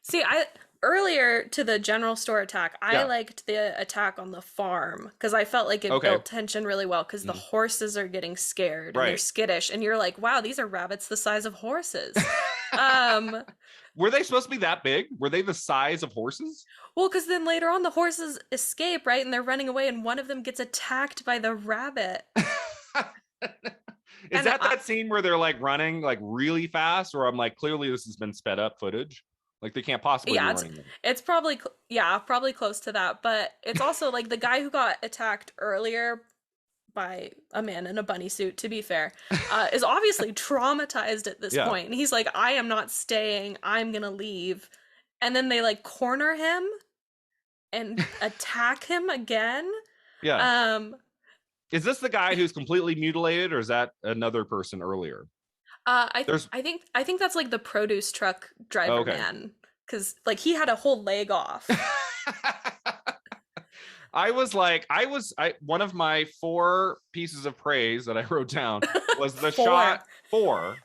See, I earlier to the general store attack, I Yeah. liked the attack on the farm because I felt like it Okay. built tension really well because the Mhm. horses are getting scared and they're Right. skittish, and you're like, wow, these are rabbits the size of horses. Um, Were they supposed to be that big? Were they the size of horses? well, because then later on the horses escape, right? And they're running away, and one of them gets attacked by the rabbit. Is And that scene where they're like running like really fast, or I'm like, clearly this has been sped up footage, like they can't possibly be yeah, running them. it's probably yeah, probably close to that, but it's also like the guy who got attacked earlier by a man in a bunny suit, to be fair, is obviously traumatized at this Yeah. point. And he's like, I am not staying, I'm gonna leave. And then they like corner him and attack him again. Yeah. Um, Is this the guy who's completely mutilated, or is that another person earlier? There's I think that's like the produce truck driver okay. man, because like he had a whole leg off. I one of my 4 pieces of praise that I wrote down was the Four. shot 4.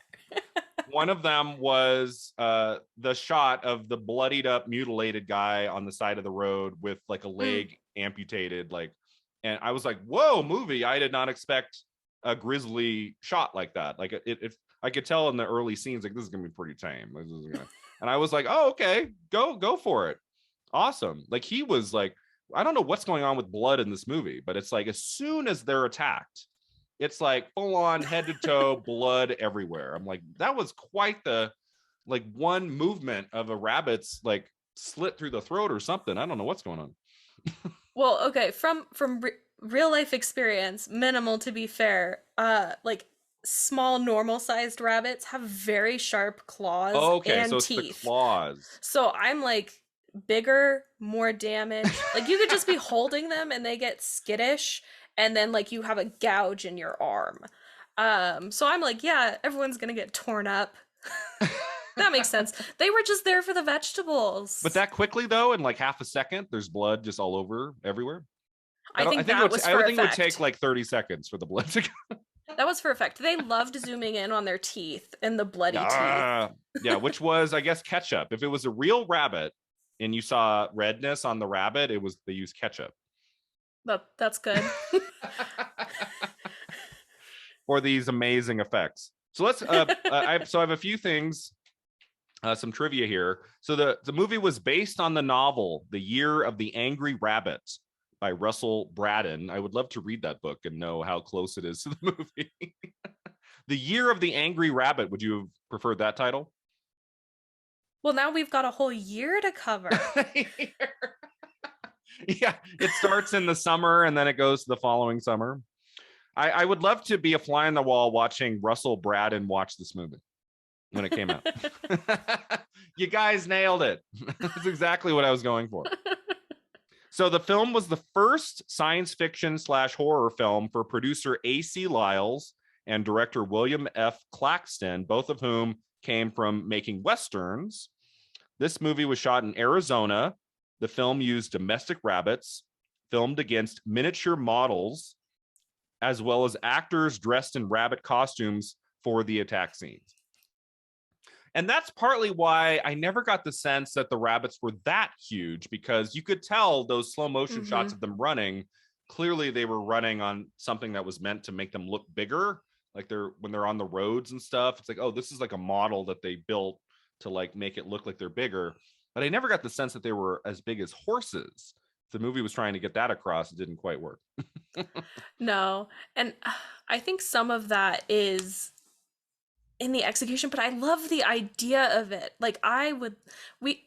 One of them was the shot of the bloodied up, mutilated guy on the side of the road with like a Mm, leg amputated, like, and I was like, whoa, movie! I did not expect a grisly shot like that. Like it I could tell in the early scenes, like, this is gonna be pretty tame. And I was like, oh, okay, go for it. Awesome. Like, he was like, I don't know what's going on with blood in this movie, but it's like as soon as they're attacked, it's like full on head to toe blood everywhere. I'm like, that was quite the, like, one movement of a rabbit's like slit through the throat or something. I don't know what's going on. well, okay, from real life experience, minimal to be fair, like small normal sized rabbits have very sharp claws Okay, and so it's the teeth. claws. So I'm like, bigger, more damage. Like you could just be holding them and they get skittish, and then like you have a gouge in your arm. So I'm like, yeah, everyone's gonna get torn up. That makes sense. They were just there for the But vegetables. that quickly though, in like half a second, there's blood just all over everywhere. I I think think it that would. was I for would think it would take effect. like 30 seconds for the blood to go. That was for effect. They loved zooming in on their teeth and the bloody teeth. Yeah, which was, I guess, ketchup. If it was a real rabbit and you saw redness on the rabbit, it was they used ketchup. That's good. For these amazing effects. So let's. I have a few things. Some trivia here. So the movie was based on the novel "The Year of the Angry Rabbit" by Russell Braddon. I would love to read that book and know how close it is to the movie. The Year of the Angry Rabbit. Would you have preferred that title? Well, now we've got a whole year to cover. Yeah, it starts in the summer and then it goes to the following summer. I would love to be a fly on the wall watching Russell Braddon watch this movie when it came out. You guys nailed it. That's exactly what I was going for. So the film was the first science fiction / horror film for producer A.C. Lyles and director William F. Claxton, both of whom came from making Westerns. This movie was shot in Arizona. The film used domestic rabbits, filmed against miniature models, as well as actors dressed in rabbit costumes for the attack scenes. And that's partly why I never got the sense that the rabbits were that huge, because you could tell those slow motion shots of them running. Clearly, they were running on something that was meant to make them look bigger. Like when they're on the roads and stuff, it's like, oh, this is like a model that they built to like make it look like they're bigger. But I never got the sense that they were as big as horses. The movie was trying to get that across. It didn't quite work. No. And I think some of that is in the execution, but I love the idea of it. Like we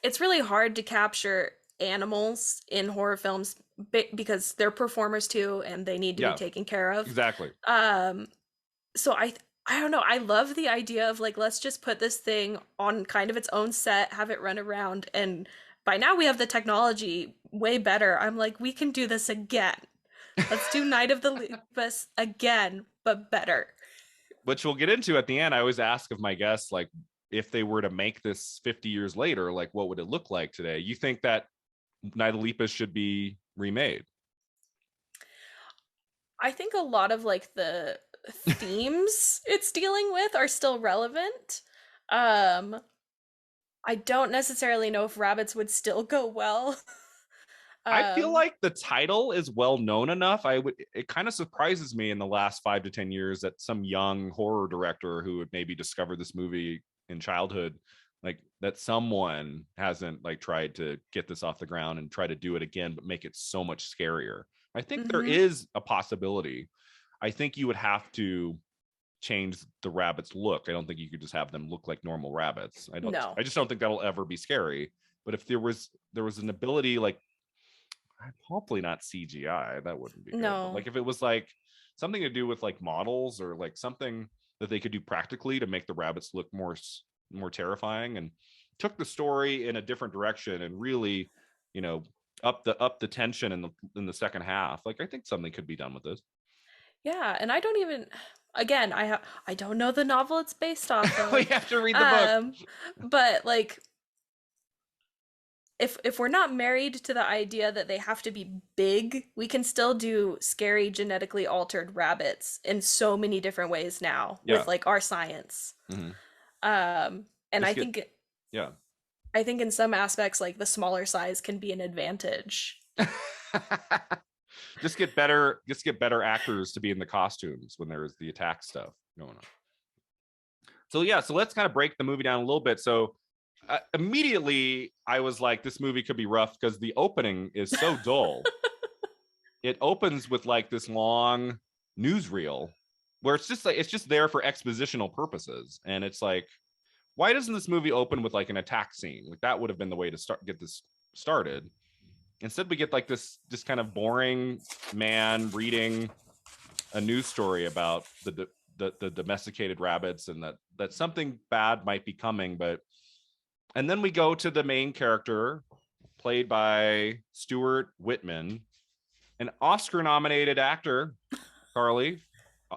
it's really hard to capture animals in horror films because they're performers too and they need to be Yeah, taken care of. exactly. So I don't know. I love the idea of like let's just put this thing on kind of its own set, have it run around, and by now we have the technology way better. I'm like, we can do this again. Let's do Night of the Lepus again, but better. Which we'll get into at the end. I always ask of my guests, like, if they were to make this 50 years later, like, what would it look like today? You think that Night of the Lepus should be remade? I think a lot of like the themes it's dealing with are still relevant. Um, I don't necessarily know if rabbits would still go well. I feel um, like the title is well known enough. It kind of surprises me in the last 5 to 10 years that some young horror director who would maybe discover this movie in childhood, like that someone hasn't like tried to get this off the ground and try to do it again, but make it so much scarier. I think there mhm. is a possibility. I think you would have to change the rabbits' look. I don't think you could just have them look like normal rabbits. No, I just don't think that'll ever be scary. But if there was an ability, like hopefully not CGI, that wouldn't be good. But no. like if it was like something to do with like models or like something that they could do practically to make the rabbits look more terrifying, and took the story in a different direction and really, you know, up the tension in the second half. Like I think something could be done with this. Yeah, and I don't even again, I don't know the novel it's based off We of. have to read the book. Um, but like if we're not married to the idea that they have to be big, we can still do scary genetically altered rabbits in so many different ways now Yeah. with like our science. Mm-hmm. And Just get yeah. I think in some aspects like the smaller size can be an advantage. Just get better actors to be in the costumes when there's the attack stuff going on. So yeah, so let's kind of break the movie down a little bit. So immediately I was like, this movie could be rough because the opening is so dull. It opens with like this long newsreel where it's just there for expositional purposes, and it's like, why doesn't this movie open with like an attack scene? Like that would have been the way to get this started. Instead, we get like this just kind of boring man reading a news story about the domesticated rabbits and that something bad might be coming. And then we go to the main character, played by Stuart Whitman, an Oscar-nominated actor, Karley,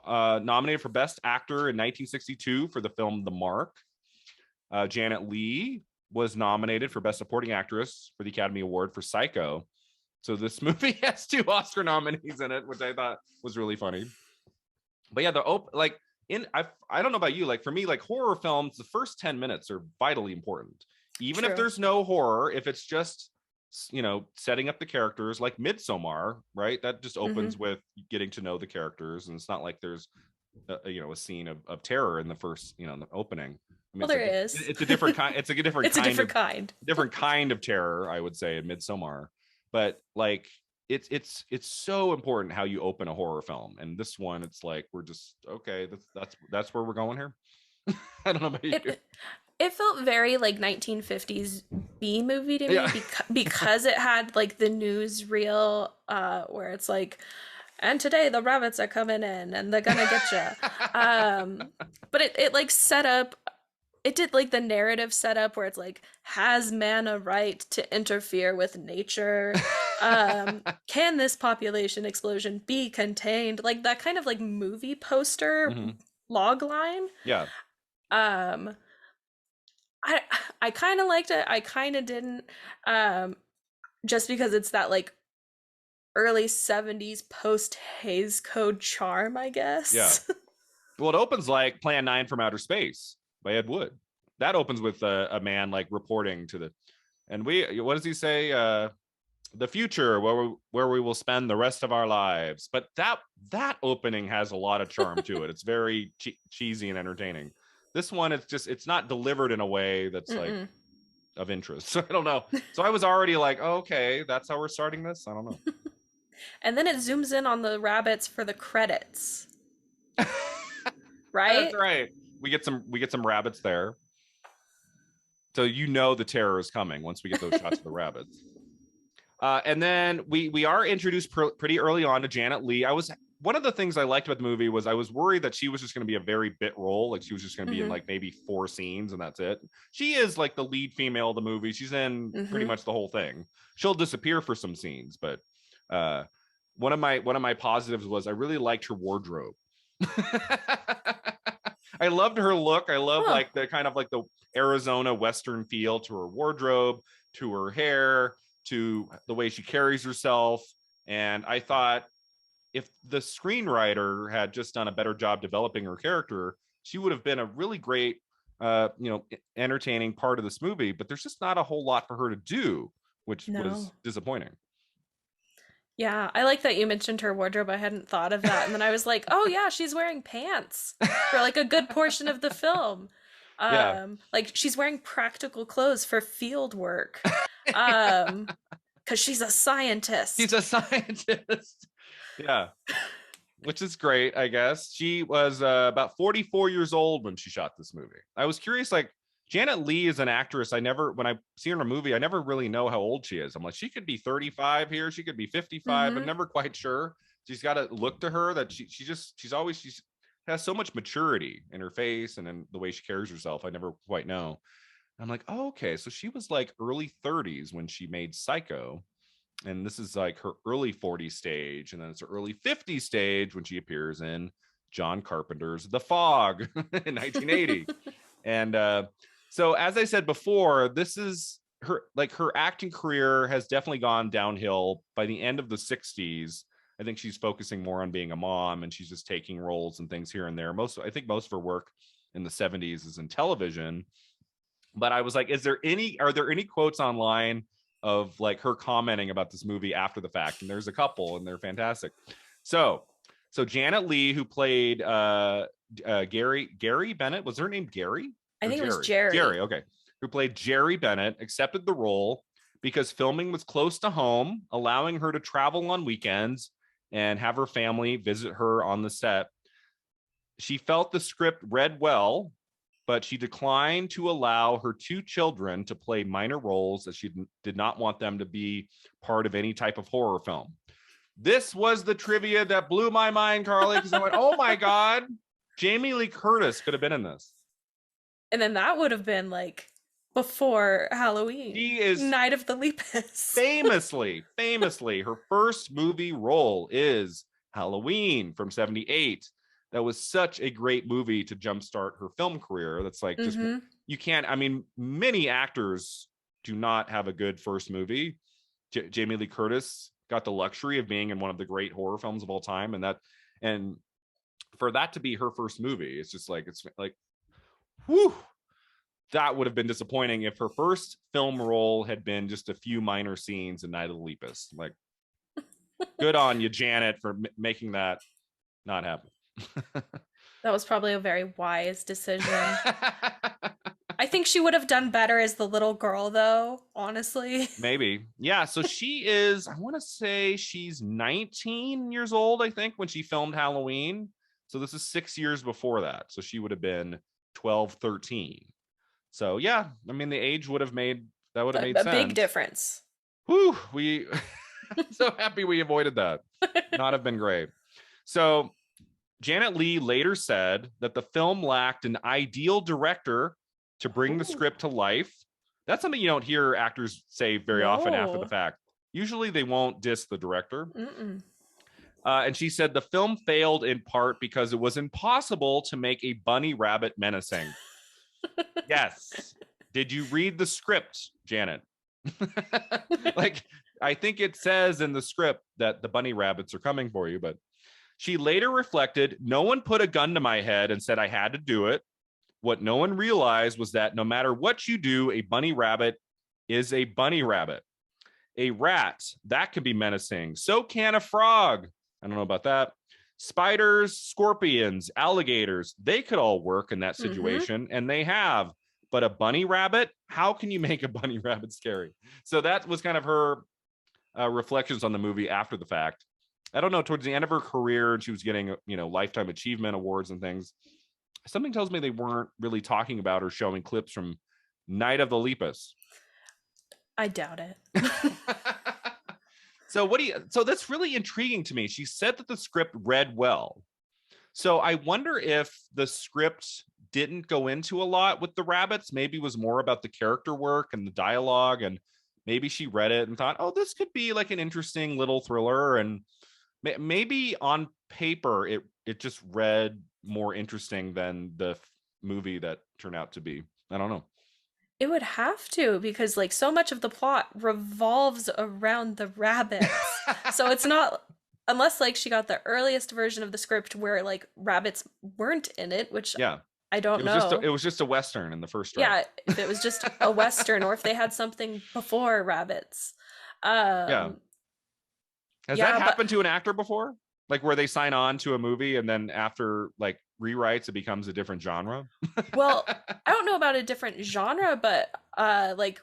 nominated for Best Actor in 1962 for the film The Mark. Janet Leigh was nominated for Best Supporting Actress for the Academy Award for Psycho. So this movie has 2 Oscar nominees in it, which I thought was really funny. But yeah, I don't know about you, like for me, like horror films, the first 10 minutes are vitally important. Even if there's no horror, if it's just, setting up the characters, like Midsommar, right? That just opens with getting to know the characters, and it's not like there's a scene of terror in the first, in the opening. I mean, well, there is. It's a different kind. It's a different it's kind. A different kind. Different kind of terror, I would say, in Midsommar. But like, it's so important how you open a horror film, and this one, it's like we're just okay. That's where we're going here. I don't know about you. It felt very like 1950s B movie to me because it had like the newsreel where it's like, and today the rabbits are coming in and they're gonna get you. But it like set up. It did like the narrative setup where it's like, has man a right to interfere with nature? Can this population explosion be contained? Like that kind of like movie poster log line. Yeah. I kind of liked it. I kind of didn't. Just because it's that like early 70s post Hays Code charm, I guess. Yeah. Well, it opens like Plan 9 from Outer Space by Ed Wood. That opens with a man like reporting to what does he say? The future where we will spend the rest of our lives. But that opening has a lot of charm to it. It's very cheesy and entertaining. This one, it's not delivered in a way that's like of interest. So I don't know. So I was already like, oh, okay, that's how we're starting this. I don't know. And then it zooms in on the rabbits for the credits. Right? That's right. We get some rabbits there. So the terror is coming once we get those shots of the rabbits. And then we are introduced pretty early on to Janet Leigh. One of the things I liked about the movie was I was worried that she was just going to be a very bit role. Like she was just going to be in like maybe 4 scenes and that's it. She is like the lead female of the movie. She's in pretty much the whole thing. She'll disappear for some scenes, but one of my positives was I really liked her wardrobe. I loved her look. I love like the kind of like the Arizona Western feel to her wardrobe, to her hair, to the way she carries herself. And I thought if the screenwriter had just done a better job developing her character, she would have been a really great, entertaining part of this movie. But there's just not a whole lot for her to do, which was disappointing. Yeah, I like that you mentioned her wardrobe. I hadn't thought of that. And then I was like, oh yeah, she's wearing pants for like a good portion of the film. Like she's wearing practical clothes for field work. Because she's a scientist. She's a scientist. Yeah. Which is great, I guess. She was about 44 years old when she shot this movie. I was curious, like, Janet Leigh is an actress. When I see her in a movie, I never really know how old she is. I'm like, she could be 35 here. She could be 55. I'm never quite sure. She's got a look to her that she has so much maturity in her face and in the way she carries herself. I never quite know. I'm like, oh, okay. So she was like early 30s when she made Psycho. And this is like her early 40s stage. And then it's her early 50s stage when she appears in John Carpenter's The Fog in 1980. And so as I said before, this is her acting career has definitely gone downhill. By the end of the 60s, I think she's focusing more on being a mom, and she's just taking roles and things here and there. I think most of her work in the 70s is in television. But I was like, are there any quotes online of like her commenting about this movie after the fact? And there's a couple, and they're fantastic. So Janet Leigh, who played Gary Bennett, was her name Gary? I think it was Jerry. Jerry, okay. Who played Jerry Bennett, accepted the role because filming was close to home, allowing her to travel on weekends and have her family visit her on the set. She felt the script read well, but she declined to allow her 2 children to play minor roles, as she did not want them to be part of any type of horror film. This was the trivia that blew my mind, Karley, because I went, oh my God, Jamie Lee Curtis could have been in this. And then that would have been like before Halloween. She is Night of the Lepus. famously, her first movie role is Halloween from 78. That was such a great movie to jumpstart her film career. That's like just, Mm-hmm. you can't, I mean, many actors do not have a good first movie. Jamie Lee Curtis got the luxury of being in one of the great horror films of all time. And for that to be her first movie, it's like, whew, that would have been disappointing if her first film role had been just a few minor scenes in Night of the Lepus. Like, good on you, Janet, for making that not happen. That was probably a very wise decision. I think she would have done better as the little girl, though, honestly. Maybe. Yeah. So she is, I want to say she's 19 years old, I think, when she filmed Halloween. So this is 6 years before that. So she would have been 12, 13. So yeah, I mean, the age would have made A sense. big difference. Whew, so happy we avoided that. Not have been great. So Janet Leigh later said that the film lacked an ideal director to bring the script to life. That's something you don't hear actors say very often after the fact. Usually they won't diss the director. And she said the film failed in part because it was impossible to make a bunny rabbit menacing. Yes. Did you read the script, Janet? Like, I think it says in the script that the bunny rabbits are coming for you, but she later reflected, no one put a gun to my head and said I had to do it. What no one realized was that no matter what you do, a bunny rabbit is a bunny rabbit. A rat, that can be menacing. So can a frog. I don't know about that. Spiders, scorpions, alligators, they could all work in that situation, and they have. But a bunny rabbit, how can you make a bunny rabbit scary? So that was kind of her reflections on the movie after the fact. I don't know, towards the end of her career, and she was getting, lifetime achievement awards and things. Something tells me they weren't really talking about or showing clips from Night of the Lepus. I doubt it. So that's really intriguing to me. She said that the script read well. So I wonder if the script didn't go into a lot with the rabbits, maybe was more about the character work and the dialogue, and maybe she read it and thought, oh, this could be like an interesting little thriller, and maybe on paper it just read more interesting than the movie that turned out to be. I don't know. It would have to, because like so much of the plot revolves around the rabbits. So it's not, unless like she got the earliest version of the script where like rabbits weren't in it, which Yeah, I don't know. It was just a Western in the first draft. Yeah, if it was just a Western or if they had something before rabbits. Yeah. Has that happened to an actor before? Like where they sign on to a movie and then after like rewrites, it becomes a different genre? Well, I don't know about a different genre, but like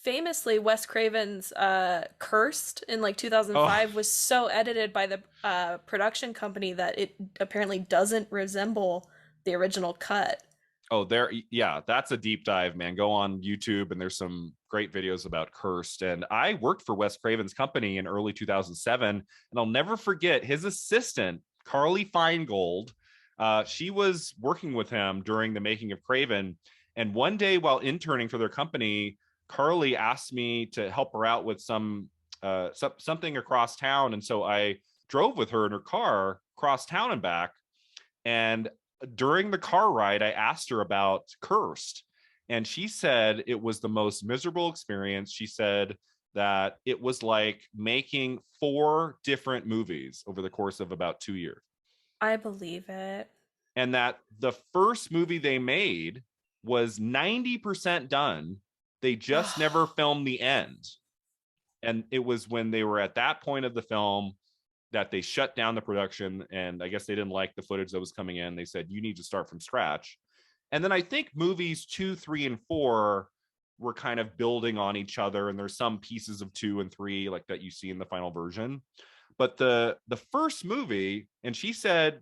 famously Wes Craven's Cursed in like 2005 was so edited by the production company that it apparently doesn't resemble the original cut. Oh, that's a deep dive, man. Go on YouTube and there's some great videos about Cursed. And I worked for Wes Craven's company in early 2007, and I'll never forget his assistant, Karley Feingold. She was working with him during the making of Craven. And one day while interning for their company, Karley asked me to help her out with something across town. And so I drove with her in her car across town and back. And during the car ride, I asked her about Cursed, and she said it was the most miserable experience. She said that it was like making 4 different movies over the course of about 2 years. I believe it. And that the first movie they made was 90% done. They just never filmed the end. And it was when they were at that point of the film that they shut down the production, and I guess they didn't like the footage that was coming in. They said, you need to start from scratch. And then I think movies 2, 3, and 4 were kind of building on each other, and there's some pieces of 2 and 3 like that you see in the final version. But the first movie, and she said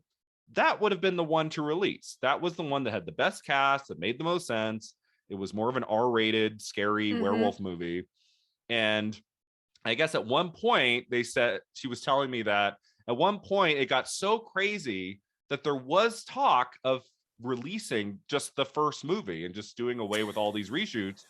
that would have been the one to release. That was the one that had the best cast, that made the most sense. It was more of an R-rated, scary werewolf movie. And I guess at one point they said, she was telling me that at one point it got so crazy that there was talk of releasing just the first movie and just doing away with all these reshoots.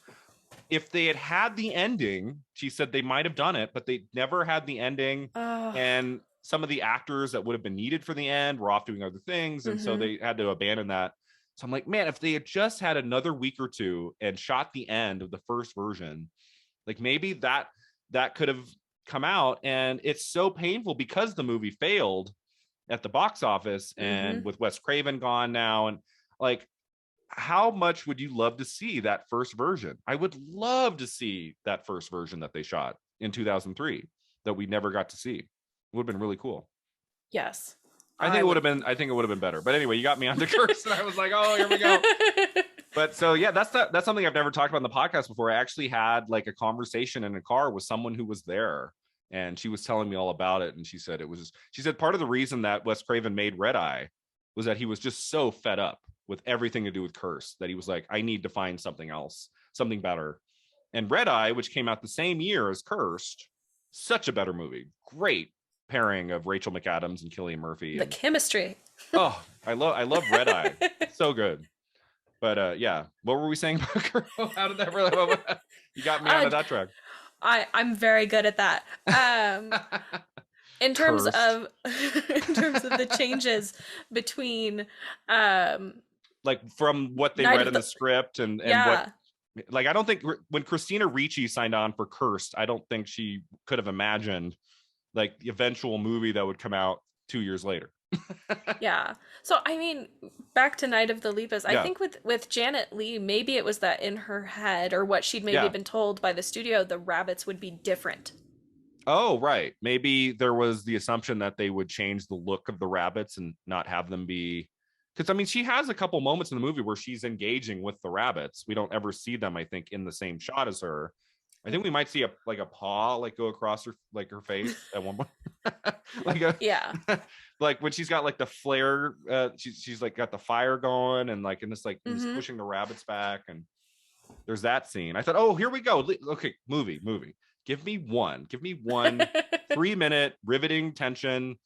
If they had had the ending, she said they might have done it, but they never had the ending. And some of the actors that would have been needed for the end were off doing other things. And so they had to abandon that. So I'm like, man, if they had just had another week or two and shot the end of the first version, like maybe that could have come out. And it's so painful because the movie failed at the box office and with Wes Craven gone now. And like, how much would you love to see that first version? I would love to see that first version that they shot in 2003 that we never got to see. It would have been really cool. Yes. I think it would have been better. But anyway, you got me on the curse and I was like, oh, here we go. But so yeah, that's something I've never talked about in the podcast before. I actually had like a conversation in a car with someone who was there, and she was telling me all about it. And she said part of the reason that Wes Craven made Red Eye was that he was just so fed up with everything to do with Curse that he was like, I need to find something else, something better. And Red Eye, which came out the same year as Cursed, such a better movie. Great pairing of Rachel McAdams and Cillian Murphy. The chemistry. Oh, I love Red Eye. So good. But yeah, what were we saying about Curse? How did that really? You got me out of that track. I'm very good at that. In terms of the changes between like from what they read in the script and what, like, I don't think when Christina Ricci signed on for Cursed, I don't think she could have imagined like the eventual movie that would come out 2 years later. Yeah. So I mean, back to Night of the Lepus, I think with Janet Leigh, maybe it was that in her head, or what she'd maybe been told by the studio, the rabbits would be different. Oh, right. Maybe there was the assumption that they would change the look of the rabbits and not have them be, because I mean, she has a couple moments in the movie where she's engaging with the rabbits. We don't ever see them, I think, in the same shot as her. I think we might see a paw like go across her, like her face at one point. Like when she's got like the flare, she's like got the fire going and like, and it's like he's pushing the rabbits back, and there's that scene. I thought, oh, here we go. Okay, movie. Give me one 3-minute riveting tension,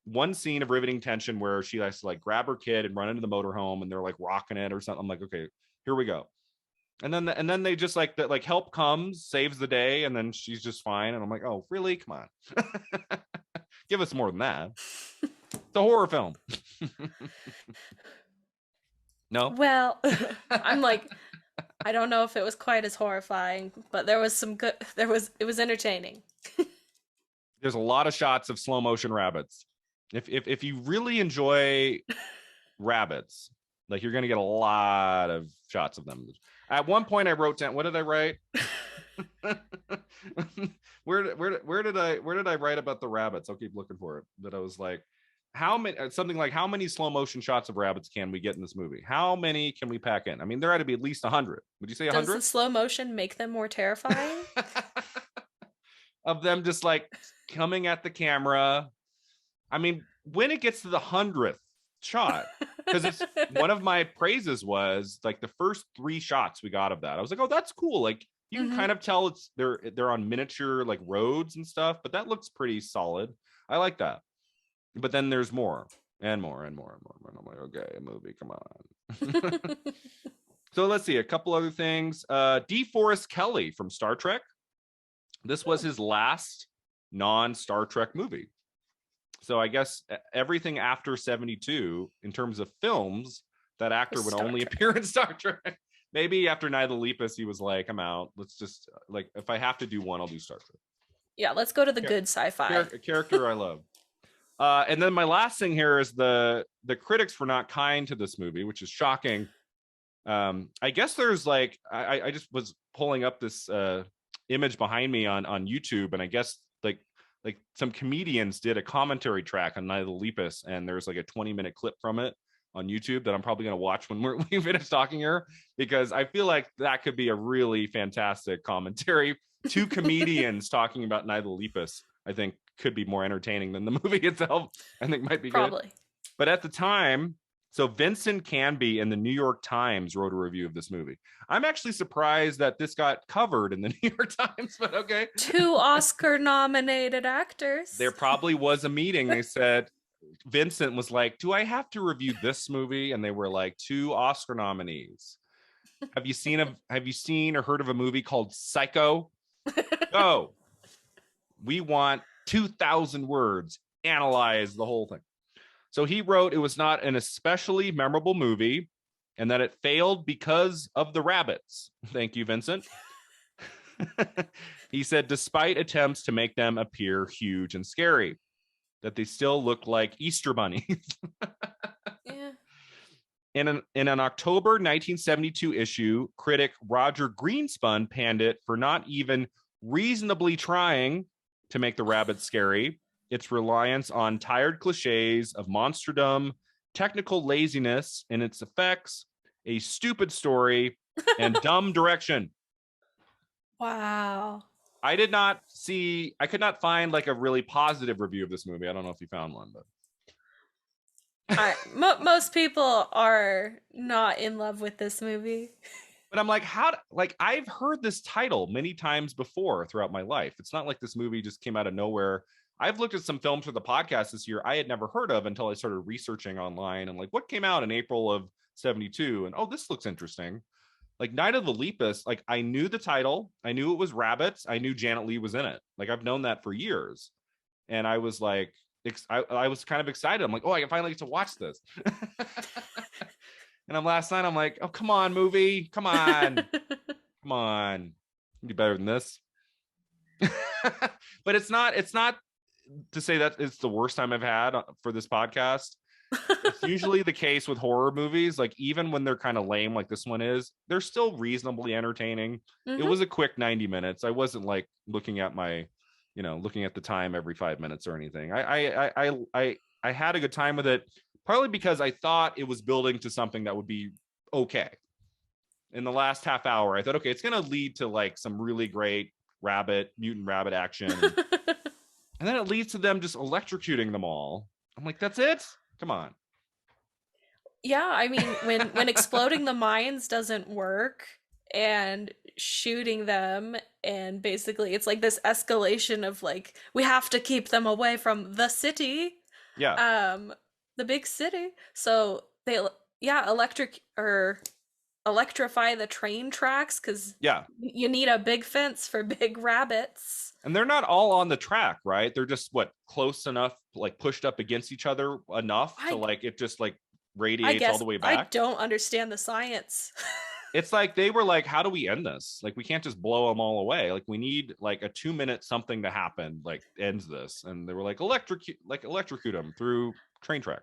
one scene of riveting tension where she has to like grab her kid and run into the motorhome and they're like rocking it or something. I'm like, okay, here we go. And then they just like that, like help comes, saves the day, and then she's just fine. And I'm like, oh, really? Come on. Give us more than that. It's a horror film. No? Well, I'm like, I don't know if it was quite as horrifying, but there was some good, it was entertaining. There's a lot of shots of slow motion rabbits. If you really enjoy rabbits, like you're going to get a lot of shots of them. At one point I wrote down, what did I write? where did I write about the rabbits? I'll keep looking for it. But I was like, how many slow motion shots of rabbits can we get in this movie? How many can we pack in? I mean, there had to be at least 100. Would you say 100? Does the slow motion make them more terrifying? Of them just like coming at the camera. I mean, when it gets to the 100th shot, because it's one of my praises was like the first 3 shots we got of that, I was like, oh, that's cool. Like you can kind of tell they're on miniature like roads and stuff, but that looks pretty solid. I like that. But then there's more and more and more and more, and I'm like, okay, a movie, come on. So let's see a couple other things. DeForest Kelley from Star Trek, this was his last non-Star Trek movie. So I guess everything after 72 in terms of films, that actor would only appear in Star Trek. Maybe after Night of the Lepus, he was like, I'm out. Let's just, like, if I have to do one, I'll do Star Trek. Yeah, let's go to the good sci-fi. A character I love. And then my last thing here is the critics were not kind to this movie, which is shocking. I guess there's like, I just was pulling up this image behind me on YouTube, and I guess like some comedians did a commentary track on Night of the Lepus, and there's like a 20-minute clip from it on YouTube that I'm probably going to watch when we finish talking here, because I feel like that could be a really fantastic commentary. 2 comedians talking about Night of the Lepus, I think could be more entertaining than the movie itself. I think might be probably good. But at the time, so Vincent Canby in the New York Times wrote a review of this movie. I'm actually surprised that this got covered in the New York Times, but okay. 2 Oscar-nominated actors. There probably was a meeting. They said, Vincent was like, "Do I have to review this movie?" And they were like, "2 Oscar nominees. Have you seen or heard of a movie called Psycho? Go. We want 2,000 words. Analyze the whole thing." So he wrote it was not an especially memorable movie and that it failed because of the rabbits. Thank you, Vincent. He said, despite attempts to make them appear huge and scary, that they still look like Easter bunnies. Yeah. In an October 1972 issue, critic Roger Greenspun panned it for not even reasonably trying to make the rabbits scary. Its reliance on tired cliches of monsterdom, technical laziness in its effects, a stupid story, and dumb direction. Wow. I could not find like a really positive review of this movie. I don't know if you found one, but Most people are not in love with this movie. I'm like, I've heard this title many times before throughout my life. It's not like this movie just came out of nowhere. I've looked at some films for the podcast this year I had never heard of until I started researching online and like what came out in April of 72. And oh, this looks interesting. Like Night of the Lepus, like I knew the title, I knew it was rabbits, I knew Janet Leigh was in it. Like I've known that for years. And I was like, I was kind of excited. I'm like, oh, I can finally get to watch this. And last night I'm like, oh, come on, movie. Come on. Come on. Do better than this. But it's not to say that it's the worst time I've had for this podcast. It's usually the case with horror movies. Like even when they're kind of lame, like this one is, they're still reasonably entertaining. It was a quick 90 minutes. I wasn't like looking at the time every 5 minutes or anything. I had a good time with it, partly because I thought it was building to something that would be okay. In the last half hour, I thought, okay, it's going to lead to like some really great mutant rabbit action. And then it leads to them just electrocuting them all. I'm like, that's it? Come on. Yeah, I mean, when exploding the mines doesn't work and shooting them, and basically it's like this escalation of like we have to keep them away from the city, Yeah. the big city. So they, yeah, electrify the train tracks because Yeah. you need a big fence for big rabbits. And they're not all on the track, right? They're just close enough, like pushed up against each other enough to like it just like I radiates all guess the way I back. don't understand the science. It's like they were like, how do we end this? Like we can't just blow them all away. Like we need like a 2-minute something to happen, like ends this. And they were like electrocute them through train track.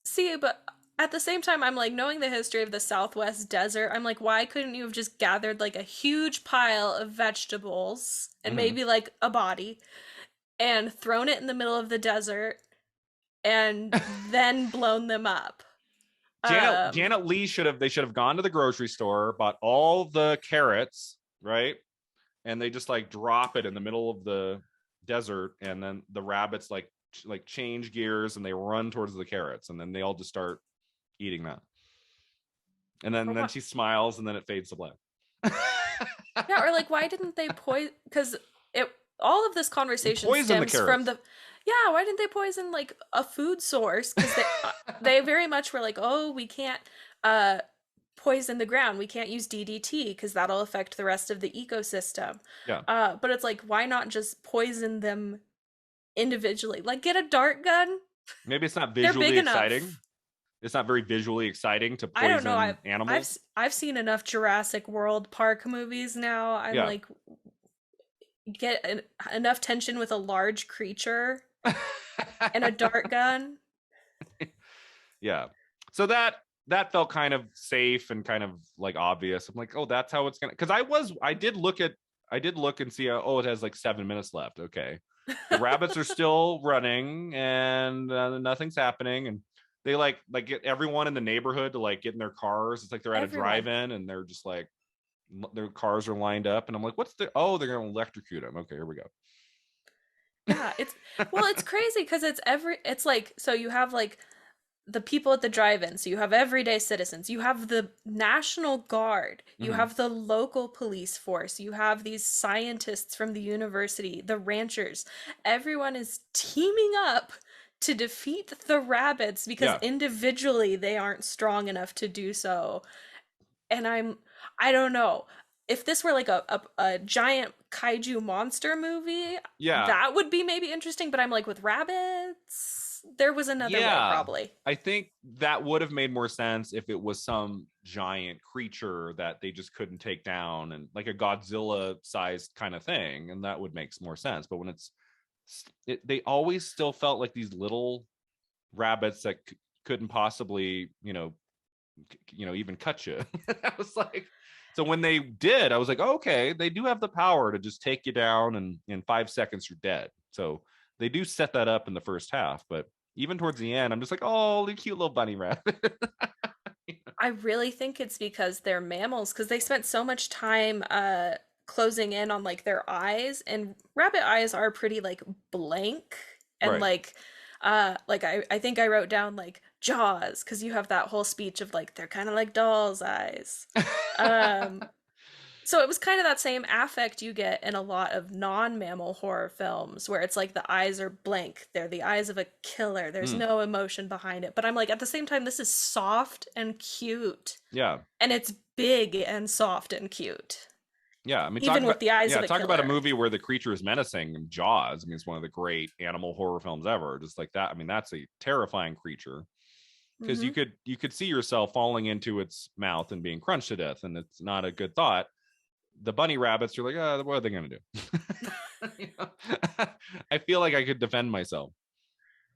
See, but at the same time, I'm like, knowing the history of the Southwest desert, I'm like, why couldn't you have just gathered like a huge pile of vegetables and maybe like a body and thrown it in the middle of the desert and then blown them up? Janet Leigh should have gone to the grocery store, bought all the carrots, right? And they just like drop it in the middle of the desert, and then the rabbits like change gears and they run towards the carrots, and then they all just start eating that. And then she smiles, and then it fades to black. Yeah, or like, why didn't they poison? Because all of this conversation stems from the. Yeah, why didn't they poison like a food source? Because they very much were like, oh, we can't poison the ground. We can't use DDT because that'll affect the rest of the ecosystem. Yeah. But it's like, why not just poison them individually? Like, get a dart gun. Maybe it's not visually exciting. Enough. It's not very visually exciting to poison I don't know. animals. I've seen enough Jurassic World Park movies now. I'm like, get enough tension with a large creature and a dart gun. Yeah. So that felt kind of safe and kind of like obvious. I'm like, oh, that's how it's gonna. Because I did look and see. It has like 7 minutes left. Okay, the rabbits are still running and nothing's happening, and they like get everyone in the neighborhood to like get in their cars. It's like they're at a drive-in and they're just like their cars are lined up, and I'm like, they're gonna electrocute them. Okay, here we go. Yeah, it's crazy because it's like, so you have like the people at the drive-in, so you have everyday citizens, you have the National Guard, you have the local police force, you have these scientists from the university, the ranchers. Everyone is teaming up to defeat the rabbits because Yeah. individually they aren't strong enough to do so. And I don't know. If this were like a giant kaiju monster movie, Yeah. that would be maybe interesting, but I'm like with rabbits, there was another way Yeah. probably. I think that would have made more sense if it was some giant creature that they just couldn't take down, and like a Godzilla sized kind of thing. And that would make more sense. But when they always still felt like these little rabbits that couldn't possibly, even cut you. I was like, so when they did, I was like, okay, they do have the power to just take you down, and in 5 seconds you're dead. So they do set that up in the first half, but even towards the end, I'm just like, oh, the cute little bunny rabbit. I really think it's because they're mammals, because they spent so much time closing in on like their eyes, and rabbit eyes are pretty like blank and Right. like I think I wrote down like Jaws, because you have that whole speech of like they're kind of like doll's eyes. Um so it was kind of that same affect you get in a lot of non-mammal horror films where it's like the eyes are blank. They're the eyes of a killer. There's Mm, no emotion behind it. But I'm like, at the same time, this is soft and cute. yeah. And it's big and soft and cute. Yeah. I mean, Even with the eyes of a talk about a killer. movie where the creature is menacing. Jaws. I mean, it's one of the great animal horror films ever. Just like that. I mean, that's a terrifying creature, because Hmm. you could see yourself falling into its mouth and being crunched to death, and it's not a good thought. The bunny rabbits, you're like, oh, what are they going to do? You know? I feel like I could defend myself.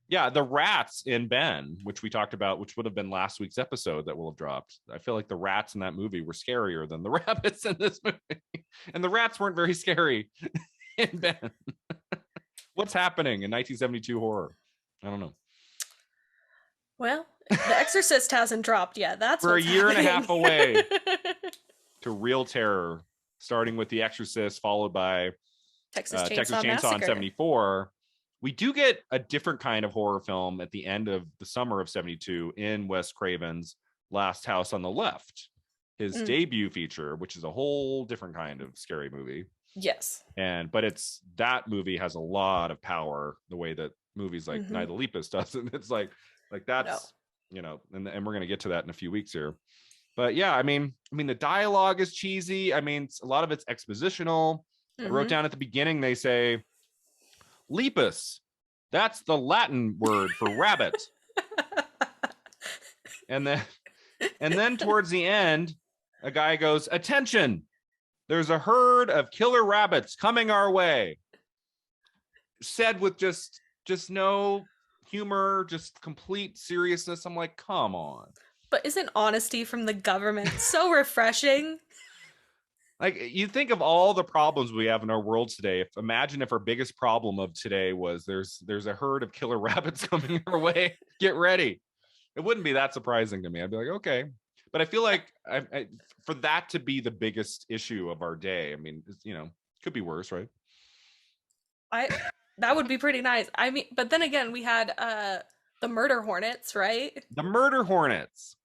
Yeah, the rats in Ben, which we talked about, which would have been last week's episode that will have dropped. I feel like the rats in that movie were scarier than the rabbits in this movie. And the rats weren't very scary in Ben. What's happening in 1972 horror? I don't know. Well, The Exorcist hasn't dropped yet. That's We're a what's year and a happening. half away to real terror, starting with The Exorcist, followed by Texas Texas Chainsaw Chainsaw in Massacre. 74. We do get a different kind of horror film at the end of the summer of 72 in Wes Craven's Last House on the Left, his Mm, debut feature, which is a whole different kind of scary movie. yes. But that movie has a lot of power, the way that movies like Hmm. Night of the Lepus does. And it's like No. that's, and we're going to get to that in a few weeks here. But yeah, I mean, the dialogue is cheesy. I mean, a lot of it's expositional. I wrote Hmm. down at the beginning, they say, lepus, that's the Latin word for rabbit. And then towards the end, a guy goes, attention, there's a herd of killer rabbits coming our way. Said with just no humor, just complete seriousness. I'm like, come on. But isn't honesty from the government so refreshing? Like, you think of all the problems we have in our world today. Imagine if our biggest problem of today was there's a herd of killer rabbits coming our way. Get ready. It wouldn't be that surprising to me. I'd be like, okay. But I feel like for that to be the biggest issue of our day, I mean, could be worse, right? I That would be pretty nice. I mean, but then again, we had the murder hornets, right? The murder hornets.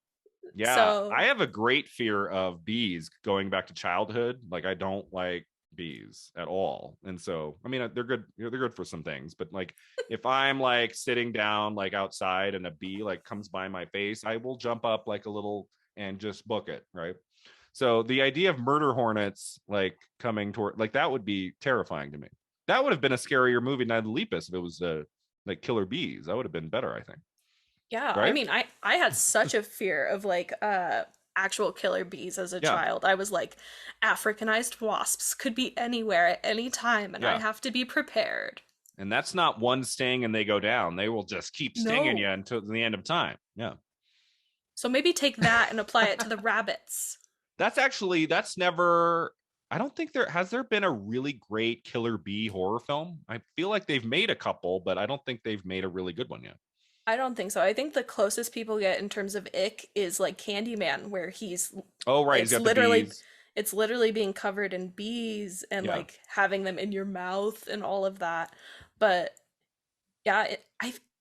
Yeah, I So, have a great fear of bees going back to childhood. Like, I don't like bees at all. And so, I mean, they're good. They're good for some things, but like if I'm like sitting down like outside and a bee like comes by my face, I will jump up like a little and just book it, right? So the idea of murder hornets like coming toward, like, that would be terrifying to me. That would have been a scarier movie, Night of the Lepus, if it was like killer bees. That would have been better, I think. yeah, I Right? mean, I had such a fear of like actual killer bees as a Yeah. child. I was like, Africanized wasps could be anywhere at any time, and I Yeah. have to be prepared. And that's not one sting and they go down. They will just keep stinging you No. until the end of time. Yeah. So maybe take that and apply it to the rabbits. That's never, I don't think there been a really great killer bee horror film. I feel like they've made a couple, but I don't think they've made a really good one yet. I don't think so. I think the closest people get in terms of ick is like Candyman, where Oh, right. He's it's got the literally bees. it's literally being covered in bees and Yeah. like having them in your mouth and all of that. But yeah,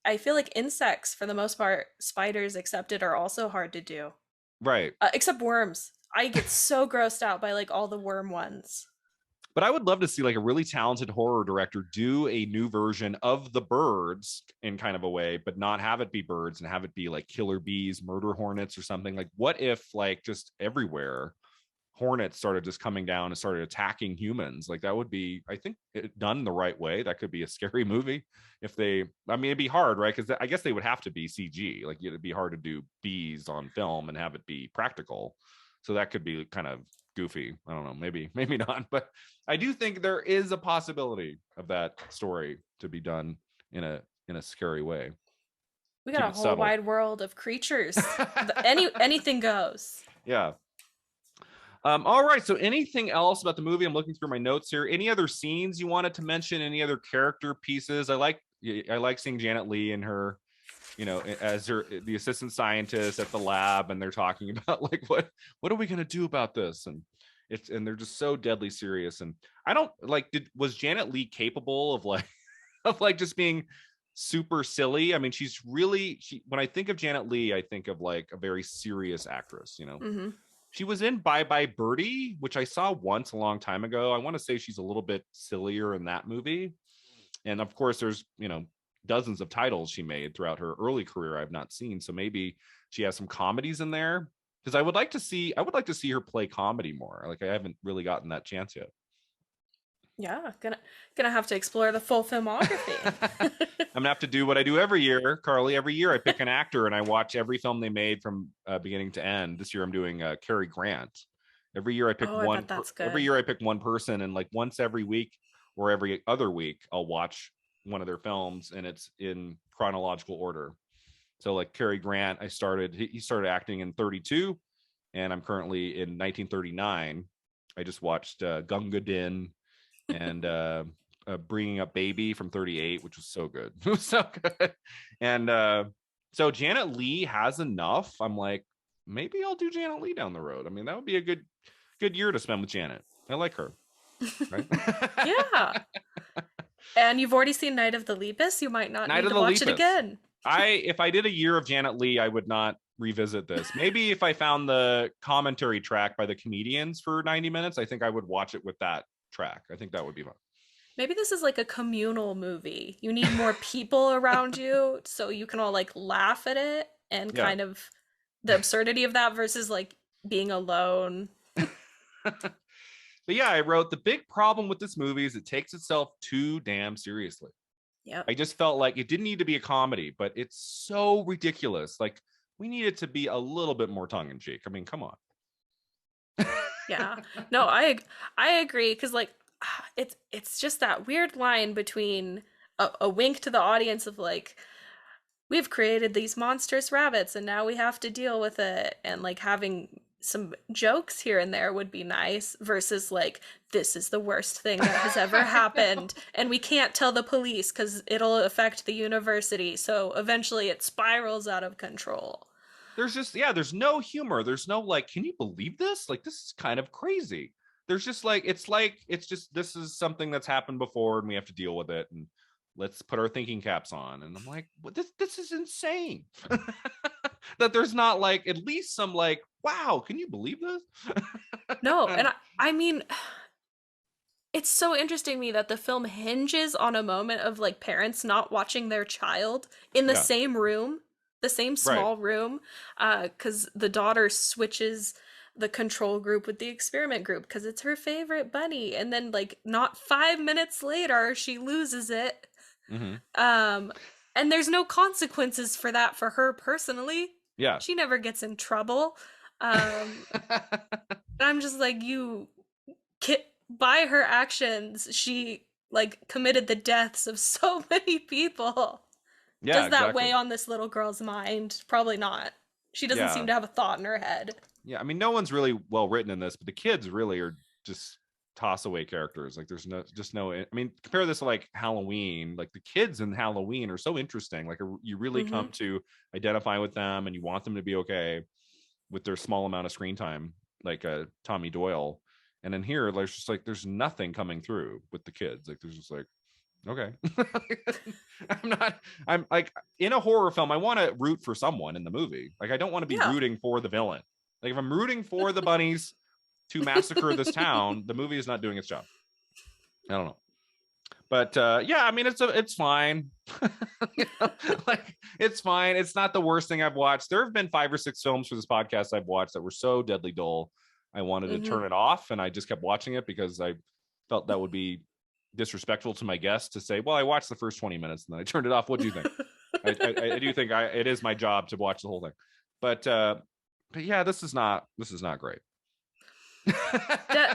I feel like insects for the most part, spiders accepted, are also hard to do. Right. Except worms. I get so grossed out by like all the worm ones. But I would love to see like a really talented horror director do a new version of the birds in kind of a way, but not have it be birds and have it be like killer bees, murder hornets or something. Like what if like just everywhere hornets started just coming down and started attacking humans? Like that would be, I think, done the right way, that could be a scary movie. If they, I mean, it'd be hard, right? Because I guess they would have to be CG. Like it'd be hard to do bees on film and have it be practical. So that could be kind of goofy. I don't know, maybe not, but I do think there is a possibility of that story to be done in a scary way. We got Keep a it whole subtle. wide world of creatures. Anything goes. Yeah. All right. So, anything else about the movie? I'm looking through my notes here. Any other scenes you wanted to mention? Any other character pieces? I like seeing Janet Leigh and her, as the assistant scientist at the lab, and they're talking about like what are we gonna do about this? And they're just so deadly serious. And I don't like. Was Janet Leigh capable of like of like just being super silly? I mean, when I think of Janet Leigh, I think of like a very serious actress. Hmm. She was in Bye Bye Birdie, which I saw once a long time ago. I want to say she's a little bit sillier in that movie. And of course, there's, dozens of titles she made throughout her early career I've not seen. So maybe she has some comedies in there. Because I would like to see her play comedy more. Like I haven't really gotten that chance yet. Yeah, gonna have to explore the full filmography. I'm gonna have to do what I do every year, Carly. Every year I pick an actor and I watch every film they made from beginning to end. This year I'm doing Cary Grant. Every year I pick Oh, I bet that's every good. year I pick one person, and like once every week or every other week I'll watch one of their films, and it's in chronological order. So like Cary Grant, he started acting in 32, and I'm currently in 1939. I just watched Gunga Din and Bringing Up Baby from 38, which was so good. It was so good. And so Janet Leigh has enough. I'm like, maybe I'll do Janet Leigh down the road. I mean, that would be a good year to spend with Janet. I like her, right? Yeah. And you've already seen Night of the Lepus. You might not Night need of to the watch it Lepus. again. If I did a year of Janet Leigh, I would not revisit this. Maybe if I found the commentary track by the comedians for 90 minutes, I think I would watch it with that track. I think that would be fun. Maybe this is like a communal movie. You need more people around you so you can all like laugh at it and Yeah. kind of the absurdity of that versus like being alone. But yeah, I wrote the big problem with this movie is it takes itself too damn seriously. Yep. I just felt like it didn't need to be a comedy, but it's so ridiculous. Like we need it to be a little bit more tongue in cheek. I mean, come on. Yeah. No, I agree because like it's just that weird line between a wink to the audience of like we've created these monstrous rabbits and now we have to deal with it, and like having some jokes here and there would be nice versus like this is the worst thing that has ever I know. happened and we can't tell the police because it'll affect the university, so eventually it spirals out of control. There's no humor. There's no like, can you believe this? Like, this is kind of crazy. There's just it's just, this is something that's happened before and we have to deal with it. And let's put our thinking caps on. And I'm like, what, this is insane. That there's not like at least some like, wow, can you believe this? No, and I mean it's so interesting to me that the film hinges on a moment of like parents not watching their child in the Yeah, same room, the same right. small room, because the daughter switches the control group with the experiment group because it's her favorite bunny, and then like not 5 minutes later she loses it, Hmm. um, and there's no consequences for that for her personally. Yeah. She never gets in trouble. Um, I'm just like you by her actions, she like committed the deaths of so many people. Yeah, Does that exactly. weigh on this little girl's mind? Probably not. She doesn't seem Yeah. to have a thought in her head. Yeah, I mean, no one's really well written in this, but the kids really are just toss away characters. Like, there's no. I mean, compare this to like Halloween. Like the kids in Halloween are so interesting. Like, you really Hmm. come to identify with them, and you want them to be okay with their small amount of screen time, like Tommy Doyle. And then here, there's just like there's nothing coming through with the kids. Like, there's just like, okay. I'm not, I'm like, in a horror film I want to root for someone in the movie. Like I don't want to be Yeah. rooting for the villain. Like if I'm rooting for the bunnies to massacre this town, the movie is not doing its job. I don't know. But yeah, I mean, it's fine. You know, like it's fine. It's not the worst thing I've watched. There have been 5 or 6 films for this podcast I've watched that were so deadly dull, I wanted to Hmm. turn it off, and I just kept watching it because I felt that would be disrespectful to my guests to say, "Well, I watched the first 20 minutes and then I turned it off." What do you think? I do think it is my job to watch the whole thing, but yeah, this is not great.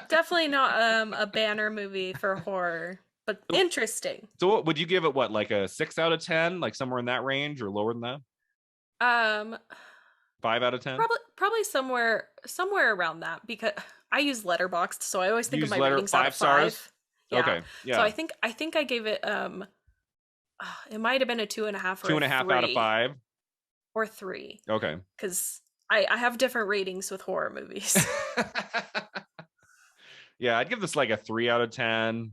Definitely not a banner movie for horror, but interesting. So what would you give it? What, like a 6 out of 10, like somewhere in that range, or lower than that? Um, 5 out of 10. probably somewhere around that because I use Letterboxd, so I always think of Use my letter ratings out of 5 stars. 5. Yeah. Okay, So yeah, I think I gave it it might have been a 2.5 or two a and a half out of 3 five. or 3 Okay. because I have different ratings with horror movies. Yeah, I'd give this like a 3 out of 10.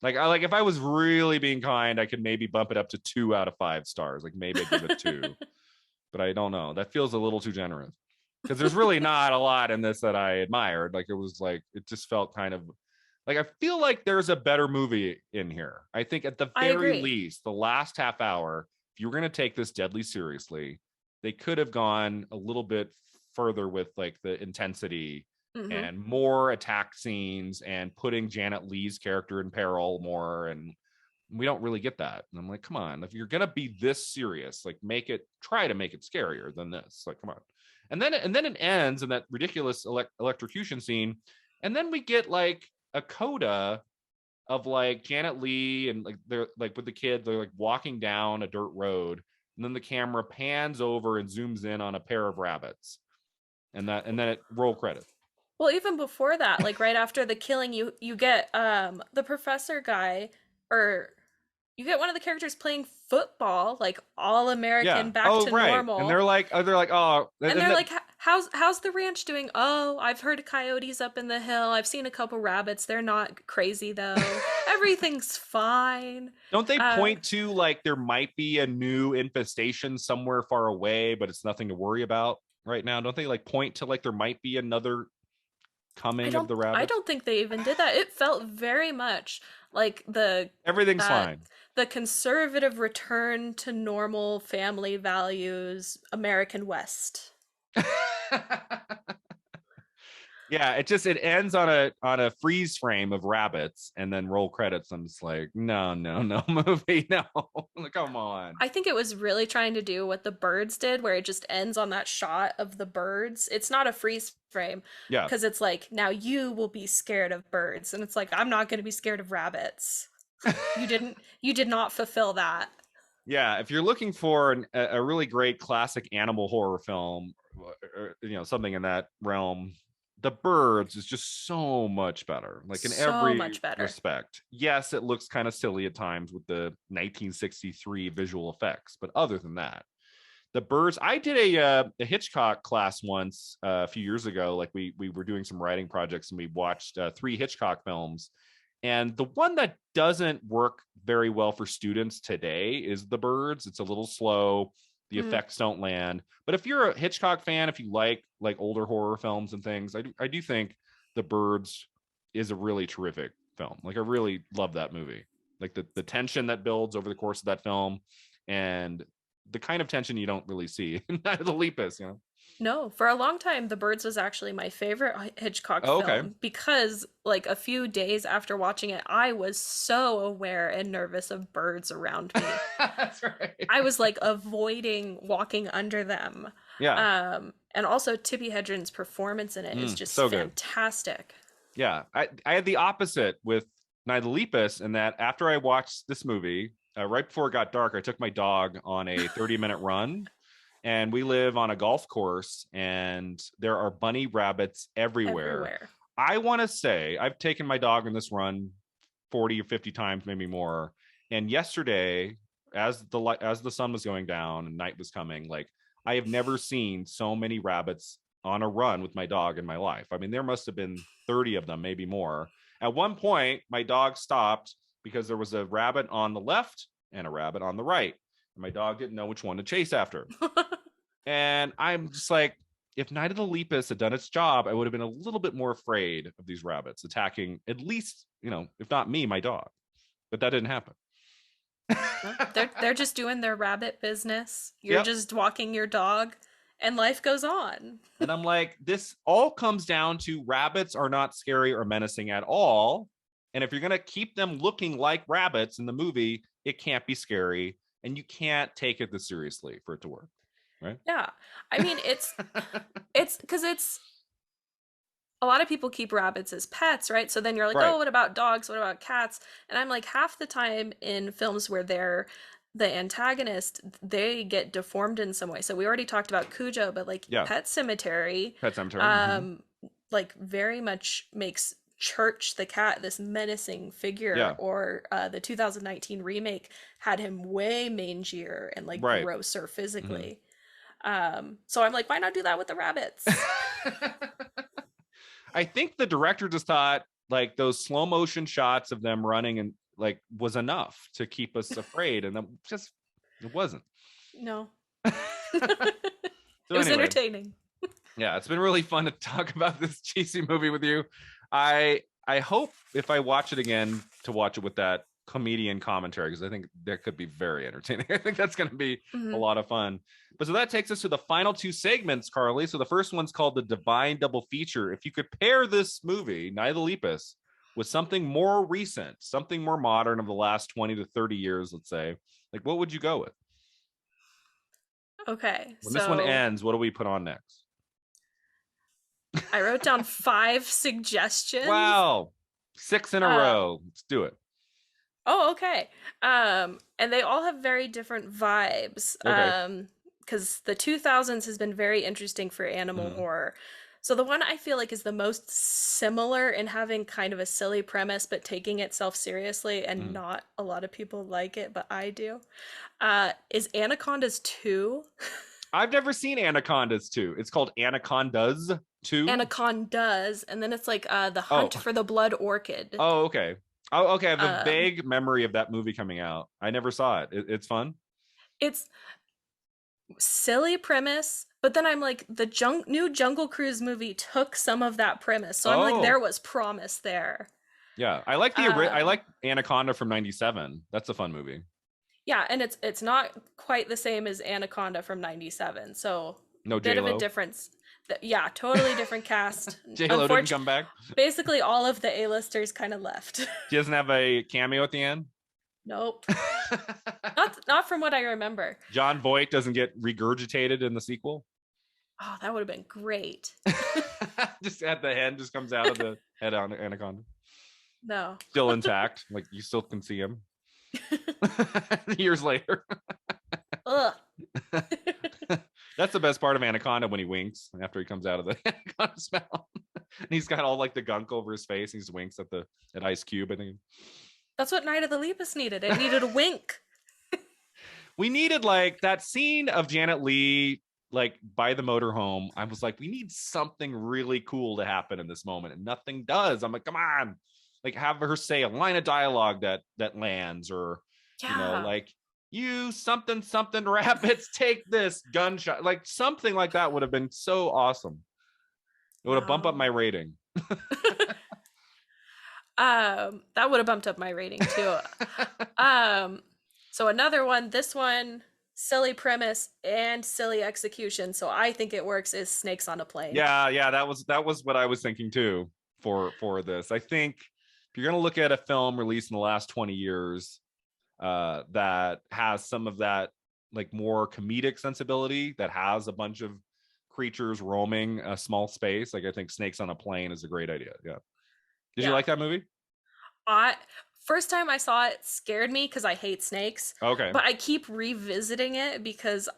Like if I was really being kind, I could maybe bump it up to 2 out of 5 stars. Like maybe I'd give it 2, but I don't know. That feels a little too generous because there's really not a lot in this that I admired. Like it just felt kind of like I feel like there's a better movie in here. I think at the I very agree. least, the last half hour, if you were going to take this deadly seriously, they could have gone a little bit further with like the intensity Hmm. and more attack scenes and putting Janet Leigh's character in peril more. And we don't really get that. And I'm like, come on, if you're going to be this serious, like try to make it scarier than this. Like, come on. And then it ends in that ridiculous electrocution scene. And then we get like a coda of like Janet Leigh and like they're like with the kid, they're like walking down a dirt road, and then the camera pans over and zooms in on a pair of rabbits, and then it roll credits. Well, even before that, like right after the killing, you get the professor guy, or you get one of the characters playing football, like all Yeah. American, back Oh, to right. And they're normal. like, oh, And and they're that, like, how's the ranch doing? Oh, I've heard coyotes up in the hill. I've seen a couple rabbits. They're not crazy though. Everything's fine. don't they Uh, point to like there might be a new infestation somewhere far away, but it's nothing to worry about right now? Don't they like point to like there might be another coming of the I rabbits? don't think they even did that. It felt very much like Everything's uh fine. the conservative return to normal family values American West. Yeah, it ends on a freeze frame of rabbits and then roll credits. I'm just like, no, no, no, movie, no. Come on. I think it was really trying to do what the birds did, where it just ends on that shot of the birds. It's not a freeze frame Yeah. because it's like, now you will be scared of birds. And it's like, I'm not going to be scared of rabbits. You did not fulfill that. Yeah, if you're looking for a really great classic animal horror film, something in that realm, The Birds is just so much better, like in So every much better. respect. Yes, it looks kind of silly at times with the 1963 visual effects, but other than that, The Birds. I did a Hitchcock class once a few years ago. Like we were doing some writing projects and we watched 3 Hitchcock films, and the one that doesn't work very well for students today is The Birds. It's a little slow. The Mm. effects don't land. But if you're a Hitchcock fan, if you like older horror films and things, I do think The Birds is a really terrific film. Like I really love that movie. Like the tension that builds over the course of that film, and the kind of tension you don't really see in Night of the Lepus. No, for a long time, The Birds was actually my favorite Hitchcock Oh, okay. film because, like, a few days after watching it, I was so aware and nervous of birds around me. That's right. I was like avoiding walking under them. Yeah. And also Tippi Hedren's performance in it is just So good. fantastic. Yeah, I had the opposite with Night of the Lepus in that after I watched this movie, right before it got dark, I took my dog on a 30-minute run, and we live on a golf course, and there are bunny rabbits everywhere. Everywhere. I want to say I've taken my dog on this run 40 or 50 times, maybe more. And yesterday, as the sun was going down and night was coming, like I have never seen so many rabbits on a run with my dog in my life. I mean, there must have been 30 of them, maybe more. At one point, my dog stopped because there was a rabbit on the left and a rabbit on the right. And my dog didn't know which one to chase after. And I'm just like, if Night of the Lepus had done its job, I would have been a little bit more afraid of these rabbits attacking, at least, if not me, my dog. But that didn't happen. No, they're just doing their rabbit business. You're Yep. just walking your dog, and life goes on. And I'm like, this all comes down to rabbits are not scary or menacing at all. And if you're going to keep them looking like rabbits in the movie, it can't be scary. And you can't take it this seriously for it to work. Right. Yeah. I mean, it's because it's a lot of people keep rabbits as pets, right? So then you're like, Right. oh, what about dogs? What about cats? And I'm like, half the time in films where they're the antagonist, they get deformed in some way. So we already talked about Cujo, but like Yeah. Pet Cemetery, Pet Cemetery. like very much makes Church the cat this menacing figure. Yeah. Or the 2019 remake had him way mangier and like Right. grosser physically. So I'm like, why not do that with the rabbits? I think the director just thought like those slow motion shots of them running and like was enough to keep us afraid, and then just it wasn't. No. So It was anyway, entertaining. yeah, it's been really fun to talk about this cheesy movie with you. I hope if I watch it again to watch it with that comedian commentary, because I think that could be very entertaining. I think that's going to be a lot of fun. But so that takes us to the final two segments, Karley. So the first one's called the Divine Double Feature. If you could pair this movie, Night of the Lepus, with something more recent, something more modern of the last 20 to 30 years, let's say, like what would you go with? Okay, When this one so ends, what do we put on next? I wrote down 5 suggestions. Wow. 6 in a row. Let's do it. Oh, okay. And they all have very different vibes. Okay. Because the 2000s has been very interesting for animal horror. So the one I feel like is the most similar in having kind of a silly premise but taking itself seriously, and not a lot of people like it, but I do, is Anacondas 2. I've never seen Anacondas 2. It's called Anacondas 2. Anacondas, and then it's like the Hunt for the Blood Orchid. Oh, okay. Oh, okay. I have a vague memory of that movie coming out. I never saw it. It's fun. It's silly premise, but then I'm like, the new Jungle Cruise movie took some of that premise, so I'm like, there was promise there. Yeah, I like I like Anaconda from '97. That's a fun movie. Yeah, and it's not quite the same as Anaconda from '97, so no bit J-Lo. of a difference. Yeah, totally different cast. J-Lo didn't come back. Basically, all of the A-listers kind of left. She doesn't have a cameo at the end. Nope. not from what I remember. John Voight doesn't get regurgitated in the sequel. Oh, that would have been great. Just at the end, just comes out of the head on Anaconda. No. Still intact. Like you still can see him. Years later. Ugh. That's the best part of Anaconda, when he winks after he comes out of the Anaconda smell. And he's got all like the gunk over his face. He just winks at Ice Cube, I think. That's what Night of the Lepus needed. It needed a wink. We needed like that scene of Janet Leigh like by the motorhome. I was like, we need something really cool to happen in this moment, and nothing does. I'm like, come on, like have her say a line of dialogue that lands, or like, you something rabbits, take this gunshot, like something like that would have been so awesome. It would have bumped up my rating. That would have bumped up my rating too. So another one, this one, silly premise and silly execution, so I think it works, is Snakes on a Plane. Yeah, that was what I was thinking too for this. I think if you're gonna look at a film released in the last 20 years that has some of that like more comedic sensibility, that has a bunch of creatures roaming a small space, like I think Snakes on a Plane is a great idea. Yeah. Did you like that movie? First time I saw it scared me because I hate snakes. Okay. But I keep revisiting it because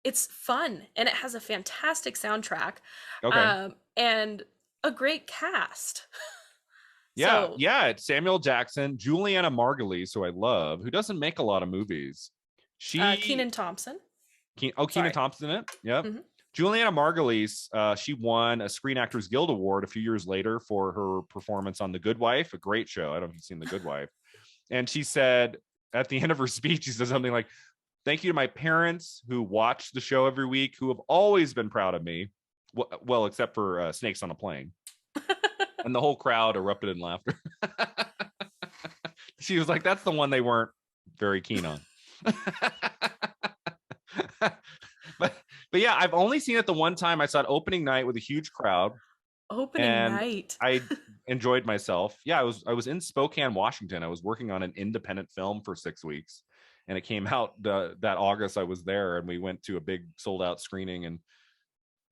it's fun, and it has a fantastic soundtrack. Okay. And a great cast. Yeah, it's Samuel Jackson, Juliana Margulies, who I love, who doesn't make a lot of movies. Kenan Thompson. Kenan Thompson in it. Yeah. Mm-hmm. Juliana Margulies, she won a Screen Actors Guild Award a few years later for her performance on The Good Wife, a great show. I don't know if you've seen The Good Wife. And she said at the end of her speech, she said something like, "Thank you to my parents who watch the show every week, who have always been proud of me. Well, except for Snakes on a Plane. And the whole crowd erupted in laughter. She was like, that's the one they weren't very keen on. but but yeah, I've only seen it the one time. I saw it opening night with a huge crowd, Opening and night. I enjoyed myself. Yeah, I was in Spokane, Washington. I was working on an independent film for 6 weeks, and it came out that August. I was there, and we went to a big sold out screening. And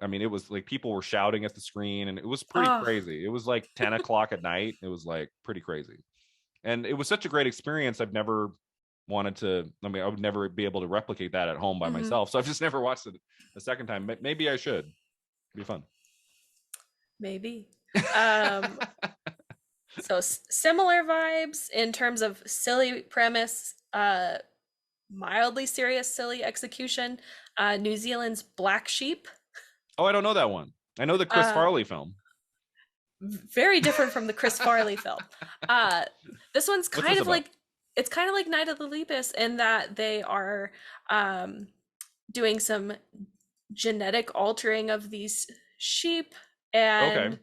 I mean, it was like people were shouting at the screen, and it was pretty Oh, crazy. It was like 10 o'clock at night. It was like pretty crazy, and it was such a great experience. I've never wanted to. I mean, I would never be able to replicate that at home by hmm, myself. So I've just never watched it a second time. Maybe I should. It'd be fun. maybe. Um, so similar vibes in terms of silly premise, mildly serious, silly execution. New Zealand's Black Sheep. Oh, I don't know that one. I know the Chris Uh, Farley film. Very different from the Chris Farley film. Uh, this one's What's this kind of about? like it's kind of like Night of the Lepus in that they are um, doing some genetic altering of these sheep, Okay. and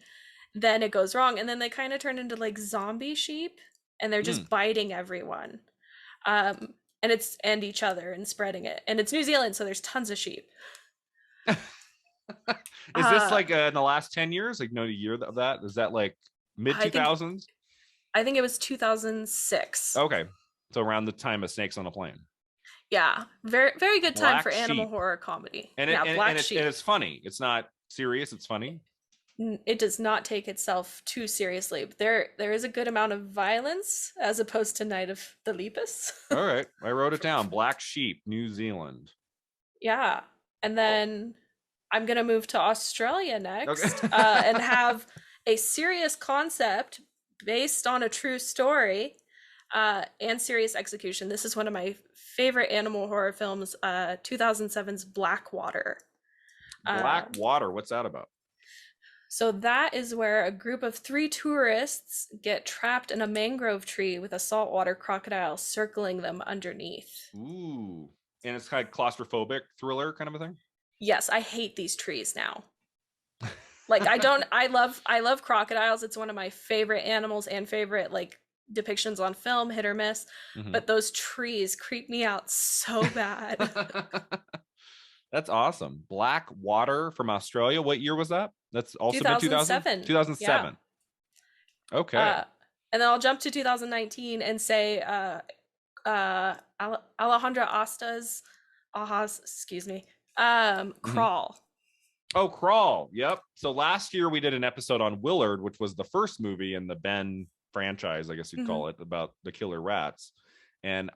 then it goes wrong, and then they kind of turn into like zombie sheep, and they're Mm. just biting everyone, um, and each other and spreading it. And it's New Zealand, so there's tons of sheep. Is this Uh, like in the last 10 years? Like, no, a year of that? Is that like mid I think 2000s? I think it was 2006. Okay. So around the time of Snakes on a Plane. Yeah, very very good time for Black animal Sheep. horror comedy. And Yeah, Black and Sheep. it's funny. It's not serious, it's funny. It does not take itself too seriously. But there is a good amount of violence as opposed to Night of the Lepus. All right. I wrote it down. Black Sheep, New Zealand. Yeah. And Oh, then I'm gonna move to Australia okay. next, and have a serious concept based on a true story, and serious execution. This is one of my favorite animal horror films, 2007's Blackwater. Black Um, Water. What's that about? so that is where a group of three tourists get trapped in a mangrove tree with a saltwater crocodile circling them underneath. Ooh. And it's kind of claustrophobic thriller kind of a thing. Yes, I hate these trees now. Like I don't I love crocodiles. It's one of my favorite animals and favorite like depictions on film, hit or miss. Hmm. But those trees creep me out so bad. That's awesome. Black Water from Australia. What year was that? That's also mid 2000? 2007. Yeah. 2007. Okay. Uh and then I'll jump to 2019 and say Alejandra Aha's, excuse me, Mhm. Crawl. Oh, Crawl. Yep. So last year we did an episode on Willard, which was the first movie in the Ben franchise, I guess you'd Mhm. call it, about the killer rats. And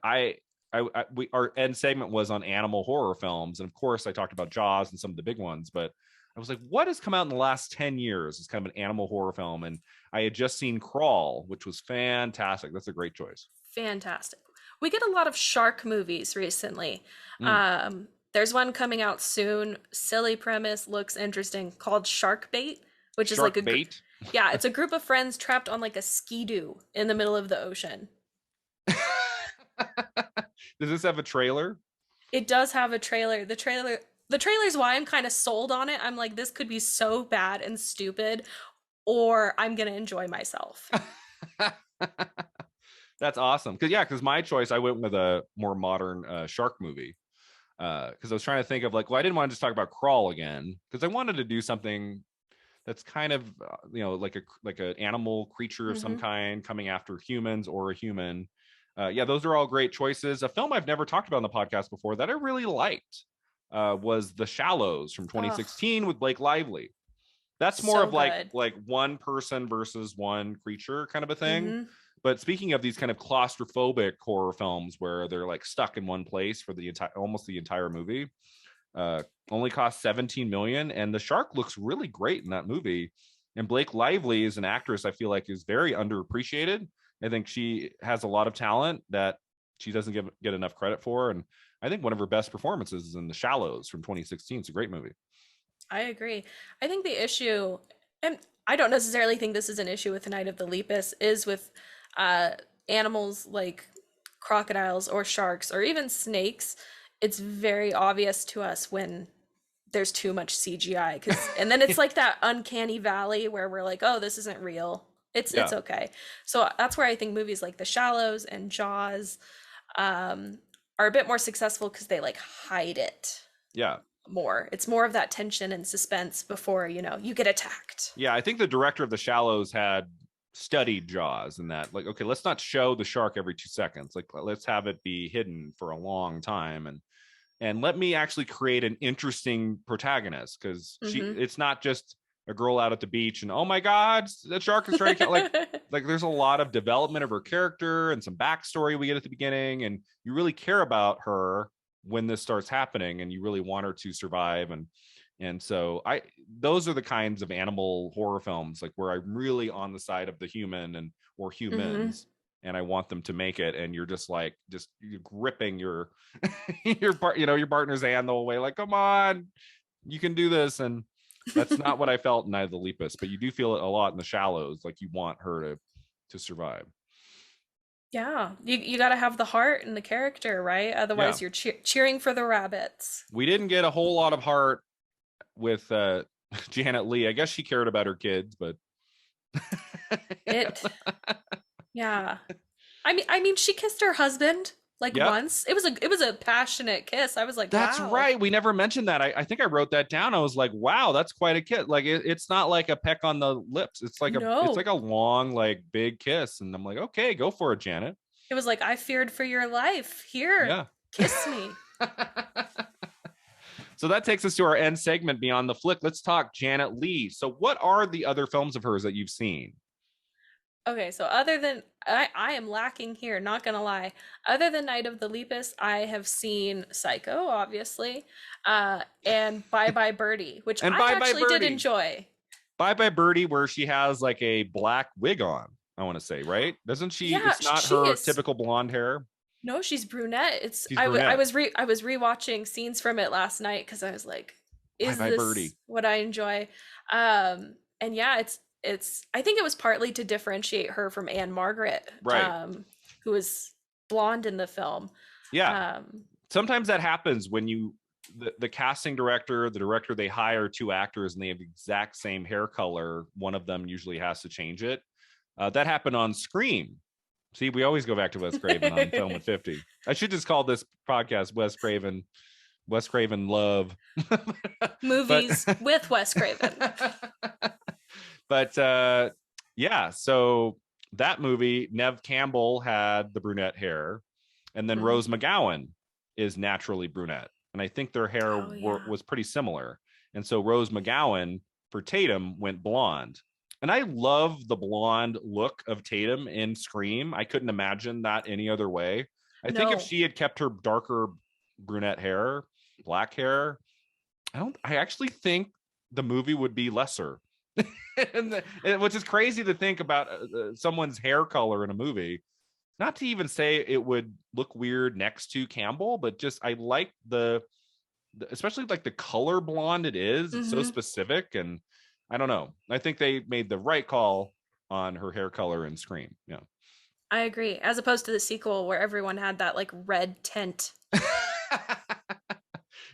we our end segment was on animal horror films, and of course I talked about Jaws and some of the big ones, but I was like, what has come out in the last 10 years? It's kind of an animal horror film, and I had just seen Crawl, which was fantastic. That's a great choice. Fantastic. We get a lot of shark movies recently. Mm. There's one coming out soon. Silly premise, looks interesting, called Shark Bait, which is like Shark Bait. yeah, it's a group of friends trapped on like a ski-doo in the middle of the ocean. Does this have a trailer? It does have a trailer. The trailer's why I'm kind of sold on it. I'm like, this could be so bad and stupid, or I'm gonna enjoy myself. That's awesome. Because my choice, I went with a more modern shark movie. Because I was trying to think of like, well, I didn't want to just talk about Crawl again because I wanted to do something that's kind of like an animal creature of some Hmm. kind coming after humans or a human. Yeah, those are all great choices. A film I've never talked about on the podcast before that I really liked was The Shallows from Oh, 2016 with Blake Lively. That's more so of like good. one person versus one creature kind of a thing. Hmm. But speaking of these kind of claustrophobic horror films where they're like stuck in one place for the entire almost the entire movie, uh, only cost 17 million, and the shark looks really great in that movie. And Blake Lively is an actress I feel like is very underappreciated. I think she has a lot of talent that she doesn't get enough credit for, and I think one of her best performances is in The Shallows from 2016. It's a great movie. I agree. I think the issue, and I don't necessarily think this is an issue with the Night of the Lepus, is with uh, animals like crocodiles or sharks or even snakes. It's very obvious to us when there's too much CGI, and then it's like that uncanny valley where we're like, oh, this isn't real. It's Yeah. okay. So that's where I think movies like The Shallows and Jaws um, are a bit more successful because they like hide it Yeah. more. It's more of that tension and suspense before, you get attacked. Yeah, I think the director of The Shallows had studied Jaws and that, like, okay, let's not show the shark every 2 seconds. Like, let's have it be hidden for a long time, and let me actually create an interesting protagonist, because Hmm. it's not just a girl out at the beach and, oh my god, the shark is trying to kill. Like there's a lot of development of her character and some backstory we get at the beginning, and you really care about her when this starts happening, and you really want her to survive. And so those are the kinds of animal horror films, like where I'm really on the side of the human and or Hmm. humans, and I want them to make it. And you're just like, you're gripping your your partner's hand the whole way, like, come on, you can do this. And that's not what I felt in Night of the Lepus, but you do feel it a lot in The Shallows. Like you want her to survive. Yeah, you got to have the heart and the character, right? Yeah, Otherwise, you're cheering for the rabbits. we didn't get a whole lot of heart with Janet Leigh. I guess she cared about her kids, but It, yeah. I mean, she kissed her husband like yep. once. It was a passionate kiss. I was like, That's wow. right. We never mentioned that. I think I wrote that down. I was like, wow, that's quite a kiss. Like it's not like a peck on the lips. It's like No. a long, like big kiss. And I'm like, okay, go for it, Janet. It was like, I feared for your life. Here, Yeah. kiss me. So that takes us to our end segment, Beyond the Flick. Let's talk Janet Leigh. So what are the other films of hers that you've seen? Okay, so other than I am lacking here, not gonna lie. Other than Night of the Lepus, I have seen Psycho, obviously, and Bye Bye Birdie, which And I Bye Bye actually did Birdie. enjoy. Bye Bye Birdie, where she has like a black wig on, I want to say, right? Doesn't she? Yeah, It's not she her is. typical blonde hair. No, she's brunette. It's She's I, w- I brunette. was re I was rewatching scenes from it last night because I was like, Bye is Bye this Birdie. what I enjoy? And yeah, it's I think it was partly to differentiate her from Anne Margaret, Right. who was blonde in the film. Yeah. Um, Sometimes that happens when the casting director, the director, they hire two actors and they have the exact same hair color. One of them usually has to change it. That happened on Scream. See, we always go back to Wes Craven on Film at 50. I should just call this podcast Wes Craven Love. but Movies with Wes Craven. but yeah, so that movie, Nev Campbell had the brunette hair, and then Mhm. Rose McGowan is naturally brunette, and I think their hair Oh yeah. was pretty similar. And so Rose McGowan for Tatum went blonde. And I love the blonde look of Tatum in Scream. I couldn't imagine that any other way. I think if No. she had kept her darker brunette hair, black hair, I actually think the movie would be lesser. Which is crazy to think about someone's hair color in a movie. Not to even say it would look weird next to Campbell, but just I like especially like the color blonde it is. It's so Hmm. specific, and I don't know. I think they made the right call on her hair color in Scream. Yeah. I agree. As opposed to the sequel where everyone had that like red tint.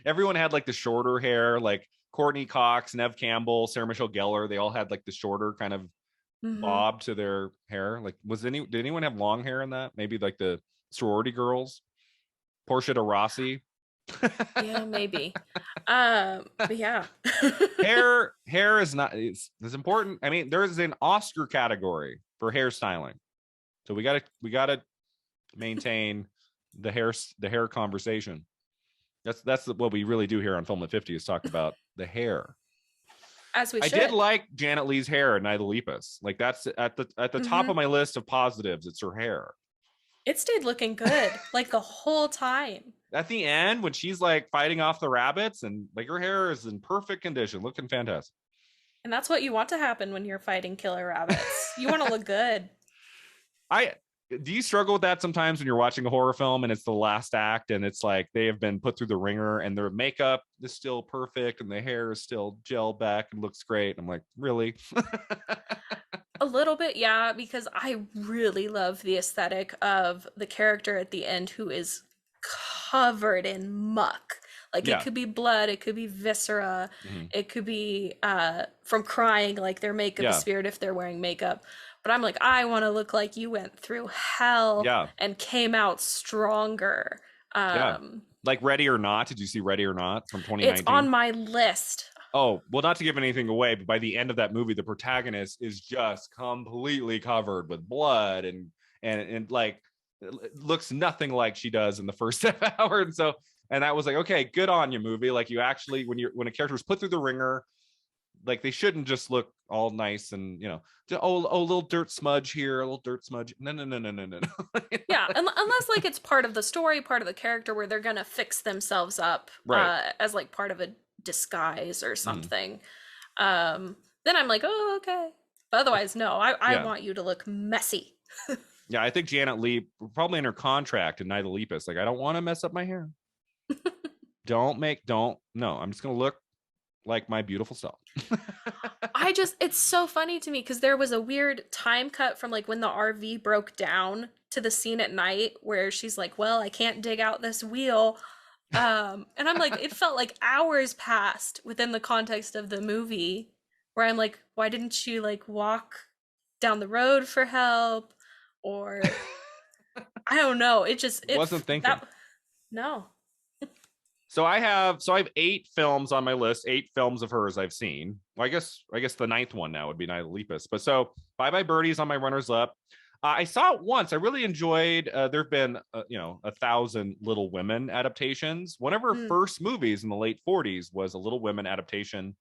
Everyone had like the shorter hair, like Courtney Cox, Nev Campbell, Sarah Michelle Gellar. They all had like the shorter kind of Hmm. bob to their hair. Like, did anyone have long hair in that? Maybe like the sorority girls, Portia de Rossi. Yeah, maybe. But yeah. hair is not it's important. I mean, there is an Oscar category for hairstyling, so we gotta maintain the hair conversation. That's what we really do here on Film at 50 is talk about the hair. As we I did should. like Janet Leigh's hair in Night of the Lepus. Like that's at the top Hmm. of my list of positives. It's her hair. It stayed looking good like the whole time. At the end, when she's like fighting off the rabbits, and like her hair is in perfect condition, looking fantastic. And that's what you want to happen when you're fighting killer rabbits. You want to look good. I Do you struggle with that sometimes when you're watching a horror film and it's the last act and it's like they have been put through the ringer and their makeup is still perfect and the hair is still gelled back and looks great? I'm like, really? A little bit, yeah, because I really love the aesthetic of the character at the end who is covered in muck. Like it Yeah. could be blood, it could be viscera, Hmm. it could be from crying, like their makeup is Yeah. smeared if they're wearing makeup. But I'm like, I want to look like you went through hell Yeah. and came out stronger. Yeah. Um, Like Ready or Not. Did you see Ready or Not from it's on 2019? my list. Oh, well, not to give anything away, but by the end of that movie, the protagonist is just completely covered with blood and like it looks nothing like she does in the first half hour. And so, and I was like, okay, good on you, movie. Like you actually, when a character is put through the ringer, like they shouldn't just look all nice and oh, a little dirt smudge here, a little dirt smudge. No, no, no, no, no, no, no. Yeah, unless like it's part of the story, part of the character where they're gonna fix themselves up Right. as like part of a disguise or Mhm. something. Then I'm like, oh, okay. But otherwise, no, I Yeah. want you to look messy. Yeah. I think Janet Leigh probably in her contract in Night of the Lepus, like, I don't want to mess up my hair. No, I'm just going to look like my beautiful self. It's so funny to me because there was a weird time cut from like when the RV broke down to the scene at night where she's like, well, I can't dig out this wheel. And I'm like, it felt like hours passed within the context of the movie where I'm like, why didn't she like walk down the road for help? Or I don't know. Wasn't thinking. That, no. So I have 8 films on my list, 8 films of hers I've seen. Well, I guess the ninth one now would be Night of the Lepus. But so Bye Bye Birdie's on my runners up. I saw it once. I really enjoyed. There've been 1,000 Little Women adaptations. One of her Mm. first movies in the late '40s was a Little Women adaptation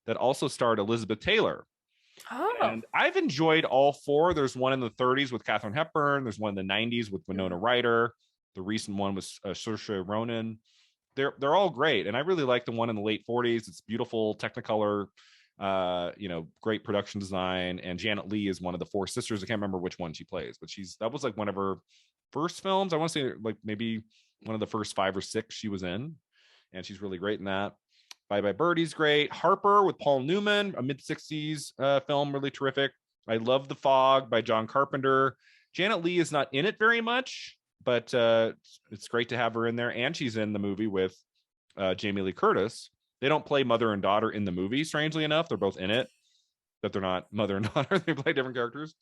that also starred Elizabeth Taylor. Oh. And I've enjoyed all 4. There's one in the '30s with Katharine Hepburn. There's one in the '90s with Winona Mhm. Ryder. The recent one was Saoirse Ronan. They're all great, and I really like the one in the late '40s. It's beautiful Technicolor, great production design. And Janet Leigh is one of the 4 sisters. I can't remember which one she plays, but that was like one of her first films. I want to say like maybe one of the first 5 or 6 she was in, and she's really great in that. Bye Bye Birdie's great. Harper with Paul Newman, a mid '60s film, really terrific. I love The Fog by John Carpenter. Janet Leigh is not in it very much, but it's great to have her in there. And she's in the movie with Jamie Lee Curtis. They don't play mother and daughter in the movie, strangely enough. They're both in it, but they're not mother and daughter. They play different characters.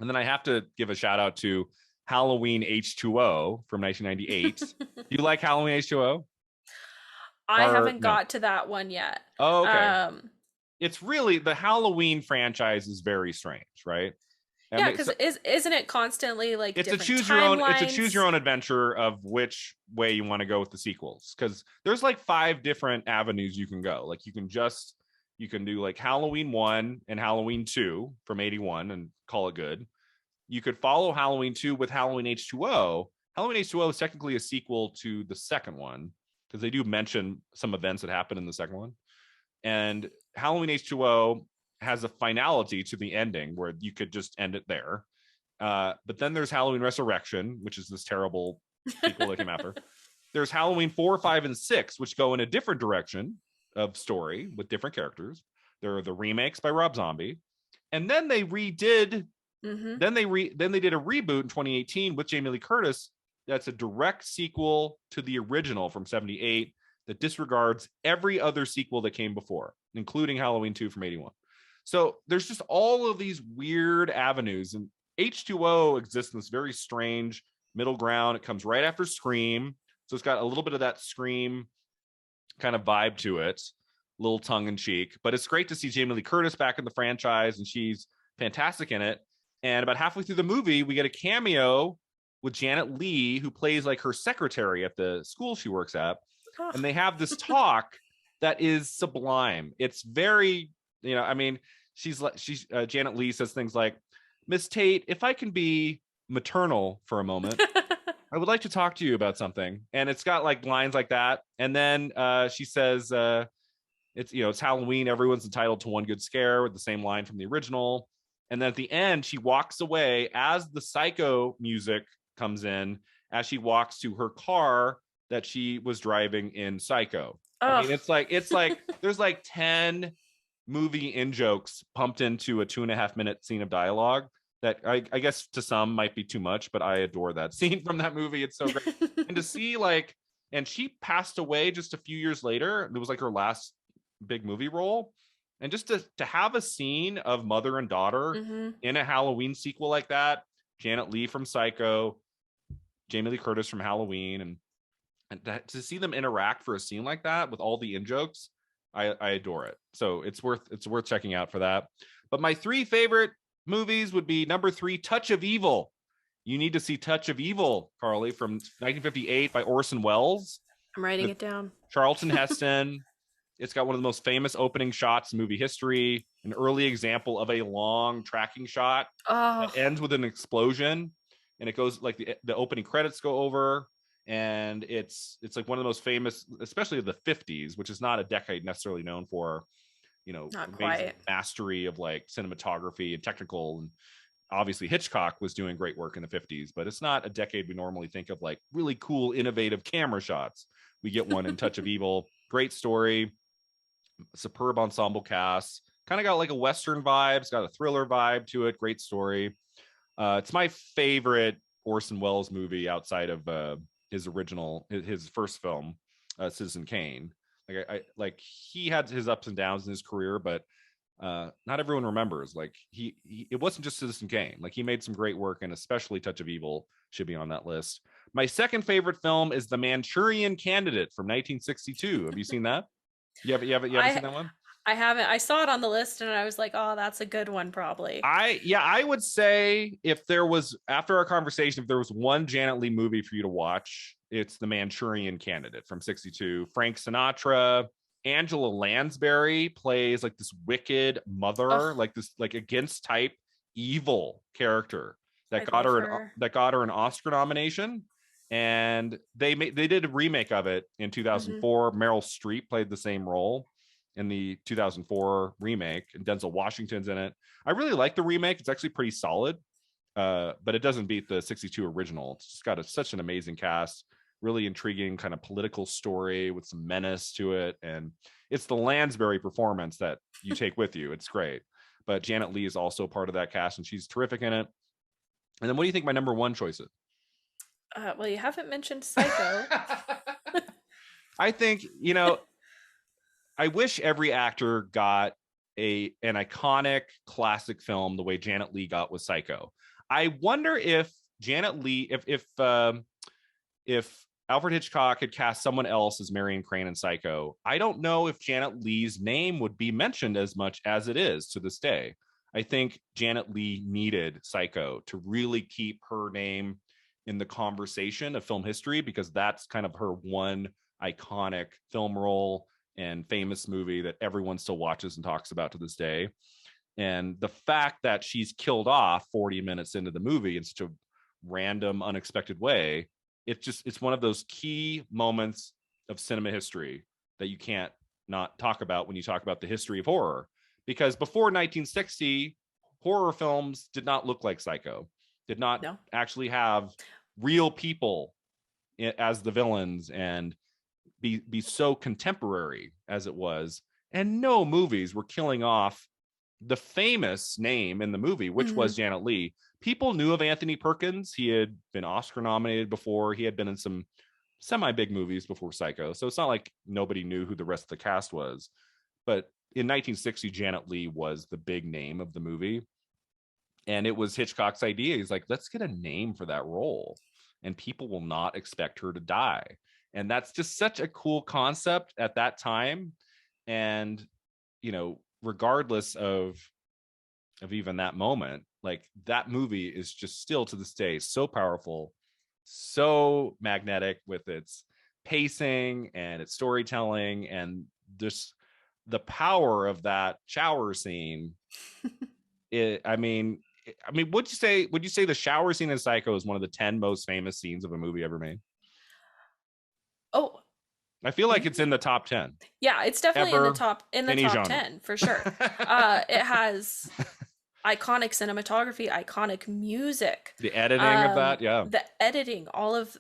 And then I have to give a shout out to Halloween H2O from 1998. Do you like Halloween H2O? I Or haven't no? got to that one yet. Oh, okay. Um, It's really the Halloween franchise is very strange, right? I yeah, mean, because isn't it constantly like it's a different choose timelines? your own adventure of which way you want to go with the sequels, because there's like 5 different avenues you can go. Like you can do like Halloween 1 and Halloween 2 from '81 and call it good. You could follow Halloween 2 with Halloween H2O. Halloween H2O is technically a sequel to the second one because they do mention some events that happened in the second one. And Halloween H2O has a finality to the ending where you could just end it there. But then there's Halloween Resurrection, which is this terrible sequel that came after. There's Halloween 4, 5, and 6, which go in a different direction of story with different characters. There are the remakes by Rob Zombie. And then they redid, Mm-hmm. then they did a reboot in 2018 with Jamie Lee Curtis. That's a direct sequel to the original from '78 that disregards every other sequel that came before, including Halloween 2 from '81. So there's just all of these weird avenues, and H2O exists in this very strange middle ground. It comes right after Scream, so it's got a little bit of that Scream kind of vibe to it, a little tongue in cheek. But it's great to see Jamie Lee Curtis back in the franchise, and she's fantastic in it. And about halfway through the movie, we get a cameo with Janet Leigh, who plays like her secretary at the school she works at, Oh. and they have this talk that is sublime. It's very, I mean, she's Janet Leigh says things like, "Miss Tate, if I can be maternal for a moment, I would like to talk to you about something." And it's got like lines like that. And then she says, it's Halloween. Everyone's entitled to one good scare, with the same line from the original. And then at the end, she walks away as the Psycho music comes in, as she walks to her car that she was driving in Psycho. I Oh. mean, it's like there's like 10 movie in jokes pumped into a 2.5 minute scene of dialogue that I guess to some might be too much, but I adore that scene from that movie. It's so great. And to see like and she passed away just a few years later. It was like her last big movie role. And just to have a scene of mother and daughter Mm-hmm. in a Halloween sequel like that, Janet Leigh from Psycho, Jamie Lee Curtis from Halloween, and to see them interact for a scene like that with all the in jokes, I adore it. So it's worth checking out for that. But my three favorite movies would be number 3, Touch of Evil. You need to see Touch of Evil, Karley, from 1958 by Orson Welles I'm writing with it down. Charlton Heston. It's got one of the most famous opening shots in movie history, an early example of a long tracking shot that Oh, ends with an explosion, and it goes like the opening credits go over, and it's like one of the most famous, especially of the 50s, which is not a decade necessarily known for, not amazing quite. mastery of like cinematography and technical. And obviously Hitchcock was doing great work in the 50s, but it's not a decade we normally think of like really cool, innovative camera shots. We get one in Touch of Evil. Great story, superb ensemble cast, kind of got like a Western vibe. It's got a thriller vibe to it. Great story. It's my favorite Orson Welles movie outside of his original, his first film, Citizen Kane. Like he had his ups and downs in his career, but not everyone remembers. Like he it wasn't just Citizen Kane. Like he made some great work, and especially Touch of Evil should be on that list. My second favorite film is The Manchurian Candidate from 1962. Have you seen that? You haven't seen I that one? I haven't. I saw it on the list and I was like, oh, that's a good one, probably. I would say, if there was, after our conversation, if there was one Janet Leigh movie for you to watch, it's The Manchurian Candidate from 62. Frank Sinatra, Angela Lansbury plays like this wicked Oh, mother, like this like against type evil character I love her. that got her an Oscar nomination. And they did a remake of it in Hmm. 2004. Meryl Streep played the same role in the 2004 remake, and Denzel Washington's in it. I really like the remake. It's actually pretty solid, but it doesn't beat the 62 original. It's just got such an amazing cast, really intriguing kind of political story with some menace to it. And it's the Lansbury performance that you take with you. It's great. But Janet Leigh is also part of that cast, and she's terrific in it. And then what do you think my number 1 choice is? Well, you haven't mentioned Psycho. I think, I wish every actor got an iconic classic film the way Janet Leigh got with Psycho. I wonder if Janet Leigh, if Alfred Hitchcock had cast someone else as Marion Crane in Psycho, I don't know if Janet Leigh's name would be mentioned as much as it is to this day. I think Janet Leigh needed Psycho to really keep her name in the conversation of film history, because that's kind of her one iconic film role and famous movie that everyone still watches and talks about to this day. And the fact that she's killed off 40 minutes into the movie in such a random, unexpected way, it's one of those key moments of cinema history that you can't not talk about when you talk about the history of horror. Because before 1960, horror films did not look like Psycho, did not No. actually have real people as the villains, and be so contemporary as it was. And no movies were killing off the famous name in the movie, which Hmm. was Janet Leigh. People knew of Anthony Perkins. He had been Oscar nominated before. He had been in some semi big movies before Psycho. So it's not like nobody knew who the rest of the cast was. But in 1960, Janet Leigh was the big name of the movie. And it was Hitchcock's idea. He's like, let's get a name for that role, and people will not expect her to die. And that's just such a cool concept at that time. And, regardless of even that moment, like that movie is just still to this day so powerful, so magnetic with its pacing and its storytelling, and just the power of that shower scene. Would you say the shower scene in Psycho is one of the 10 most famous scenes of a movie ever made? Oh, I feel like mm, it's in the top 10 yeah, it's definitely in the ever, any top genre. 10 for sure. It has iconic cinematography, iconic music, The editing of that, yeah. the editing, all of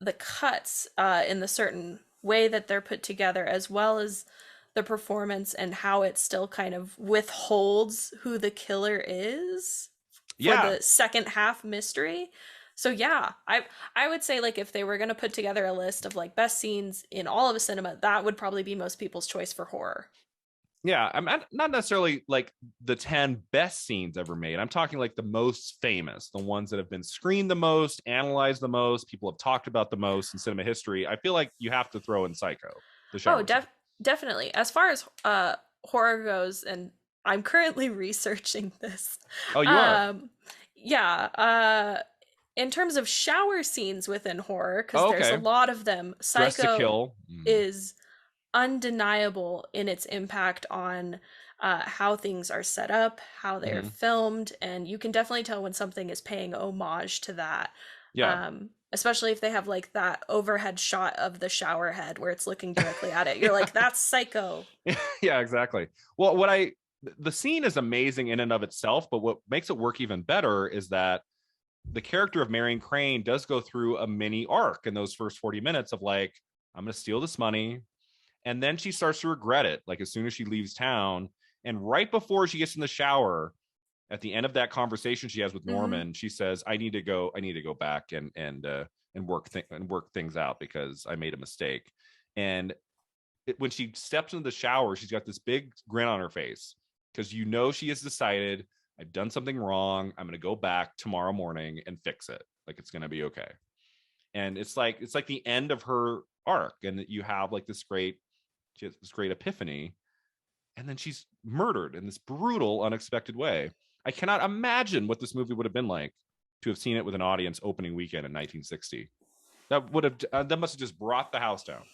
the cuts in the certain way that they're put together, as well as the performance and how it still kind of withholds who the killer is for Yeah. the second half mystery. So yeah, I would say like if they were gonna put together a list of like best scenes in all of a cinema, that would probably be most people's choice for horror. Yeah, I'm not necessarily like the 10 best scenes ever made. I'm talking like the most famous, the ones that have been screened the most, analyzed the most, people have talked about the most in cinema history. I feel like you have to throw in Psycho, the Oh, shower scene. definitely. As far as horror goes, and I'm currently researching this. Oh, you are? Um, yeah, in terms of shower scenes within horror, because Oh, there's a okay. lot of them, Dress to Psycho Kill. is undeniable in its impact on how things are set up, how they're Mm-hmm. filmed, and you can definitely tell when something is paying homage to that. Yeah. Especially if they have like that overhead shot of the shower head where it's looking directly at it. You're like, that's Psycho. Yeah, exactly. Well, the scene is amazing in and of itself, but what makes it work even better is that the character of Marion Crane does go through a mini arc in those first 40 minutes of like, I'm going to steal this money. And then she starts to regret it, like as soon as she leaves town. And right before she gets in the shower, at the end of that conversation she has with Mm-hmm. Norman, she says, I need to go back and work things out because I made a mistake. And when she steps into the shower, she's got this big grin on her face because you know she has decided, I've done something wrong. I'm going to go back tomorrow morning and fix it. Like it's going to be okay. And it's like the end of her arc, and you have like she has this great epiphany, and then she's murdered in this brutal, unexpected way. I cannot imagine what this movie would have been like to have seen it with an audience opening weekend in 1960. That must have just brought the house down.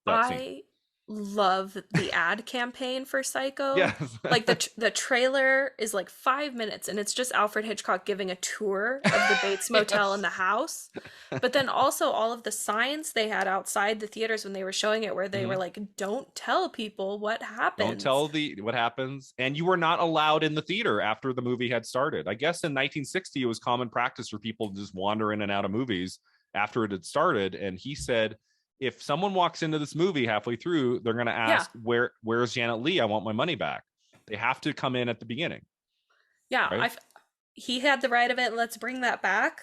That scene. I love the ad campaign for Psycho. Yes. Like the trailer is like 5 minutes and it's just Alfred Hitchcock giving a tour of the Bates Motel and Yes. the house. But then also all of the signs they had outside the theaters when they were showing it where they were Mhm. like, don't tell people what Don't happens. tell the what happens, and you were not allowed in the theater after the movie had started. I guess in 1960 it was common practice for people to just wander in and out of movies after it had started, and he said if someone walks into this movie halfway through, they're going to Yeah. ask, where's Janet Leigh? I want my money back. They have to come in at the beginning, Yeah, right? he had the right of it. Let's bring that back.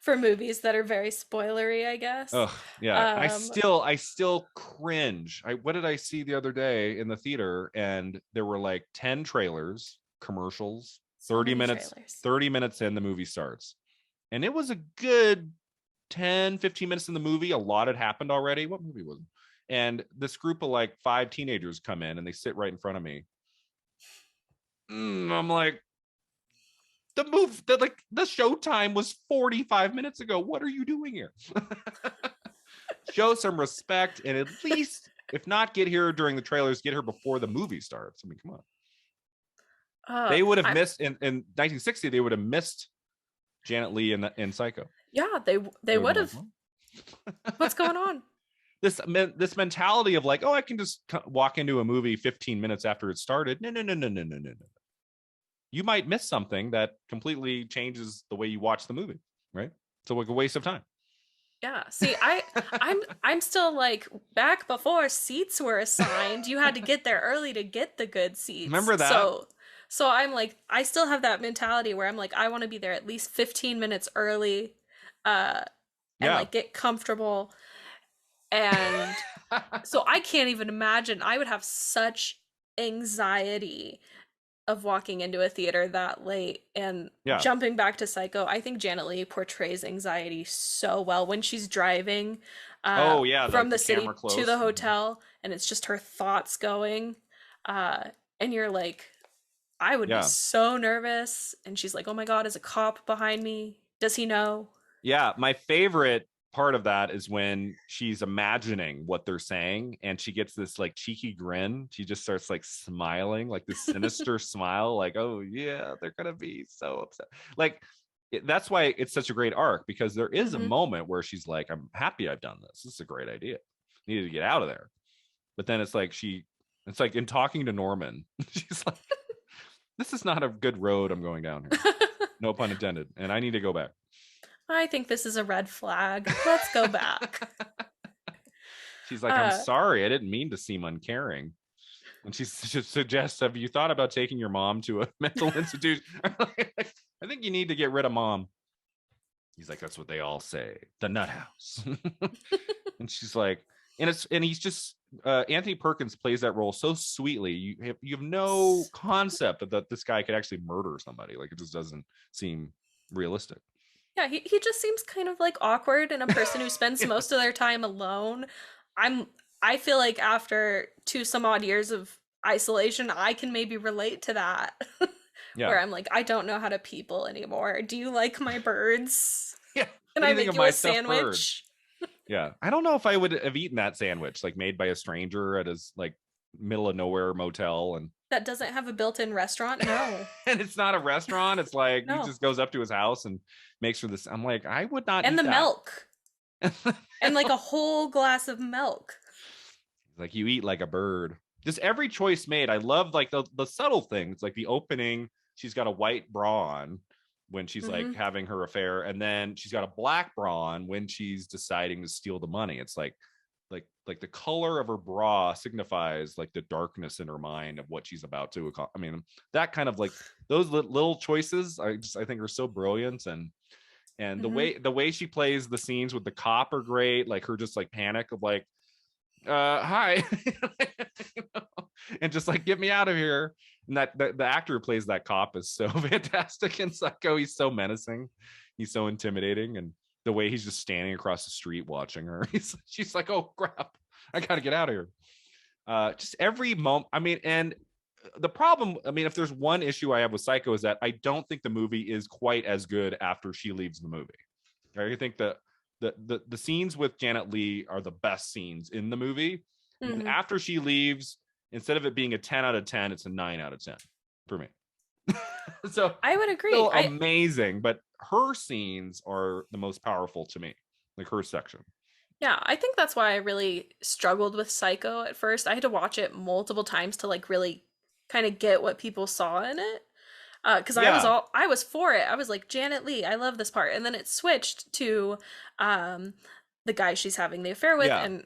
For movies that are very spoilery, I guess. Oh yeah, Um, I still cringe. What did I see the other day in the theater? And there were like 10 trailers, commercials, so 30 many minutes, trailers. 30 minutes in, the movie starts. And it was a good 10, 15 minutes in the movie. A lot had happened already. What movie was it? And this group of like 5 teenagers come in and they sit right in front of me. I'm like, the showtime was 45 minutes ago. What are you doing here? Show some respect and at least, if not get here during the trailers, get her before the movie starts. I mean, come on. They would have I missed in 1960. They would have missed Janet Leigh in Psycho. Yeah, They they would have would been like, have. well. What's going on? This mentality of like, oh, I can just walk into a movie 15 minutes after it started. No, no, no, no, no, no, no, no. You might miss something that completely changes the way you watch the movie, right? So like a waste of time. Yeah. See, I'm still like back before seats were assigned. You had to get there early to get the good seats. Remember that? So I'm like I still have that mentality where I'm like I want to be there at least 15 minutes early uh and Yeah. like get comfortable and so I can't even imagine. I would have such anxiety of walking into a theater that late and Yeah. jumping back to Psycho. I think Janet Leigh portrays anxiety so well when she's driving Oh yeah, from like the the camera city to the close. hotel and it's just her thoughts going. And you're like, I would be Yeah. so nervous. And she's like, oh my God, is a cop behind me? Does he know? Yeah, my favorite part of that is when she's imagining what they're saying and she gets this like cheeky grin. She just starts like smiling, like this sinister smile, like, oh yeah, they're gonna be so upset. Like that's why it's such a great arc, because there is a Hmm. moment where she's like, I'm happy I've done this. This is a great idea. Needed to get out of there. But then it's like in talking to Norman, she's like, this is not a good road I'm going down here. No pun intended. And I need to go back. I think this is a red flag. Let's go back. She's like, I'm Uh, sorry, I didn't mean to seem uncaring. And she suggests, have you thought about taking your mom to a mental institution? I think you need to get rid of mom. He's like, that's what they all say, the nut house. And she's like, and he's just Anthony Perkins plays that role so sweetly. You have no concept of that this guy could actually murder somebody. Like, it just doesn't seem realistic. Yeah, he just seems kind of like awkward and a person who spends Yeah. most of their time alone. I'm I feel like after two some odd years of isolation, I can maybe relate to that. Yeah. Where I'm like, I don't know how to people anymore. Do you like my birds? Yeah. Can What do I you think make of you my a stuffed bird? sandwich? Yeah. I don't know if I would have eaten that sandwich, like made by a stranger at his like middle of nowhere motel. And That doesn't have a built-in restaurant? No. and it's not a restaurant. It's like he No. just goes up to his house and makes her this. I'm like, I would not And eat the that. milk. And like a whole glass of milk. Like, you eat like a bird. Just every choice made. I love like the subtle things, like the opening. She's got a white bra on when she's like Hmm. having her affair, and then she's got a black bra on when she's deciding to steal the money. It's like the color of her bra signifies like the darkness in her mind of what she's about to accomplish. I mean, that kind of like those little choices I think are so brilliant. And the Hmm. way she plays the scenes with the cop are great, like her just like panic of like, hi. You know? And just like, get me out of here. And the actor who plays that cop is so fantastic in Psycho. He's so menacing, he's so intimidating, and the way he's just standing across the street watching her, she's like, oh crap, I gotta get out of here. Just every moment. I mean, and the problem, I mean, if there's one issue I have with Psycho, is that I don't think the movie is quite as good after she leaves the movie. I think that the scenes with Janet Leigh are the best scenes in the movie. And Hmm. after she leaves, instead of it being a 10 out of 10, it's a 9 out of 10 for me. So I would agree. still amazing, but her scenes are the most powerful to me, like her section. Yeah, I think that's why I really struggled with Psycho at first. I had to watch it multiple times to like really kind of get what people saw in it. Because Yeah, I was for it. I was like, Janet Leigh, I love this part. And then it switched to um the guy she's having the affair with yeah, and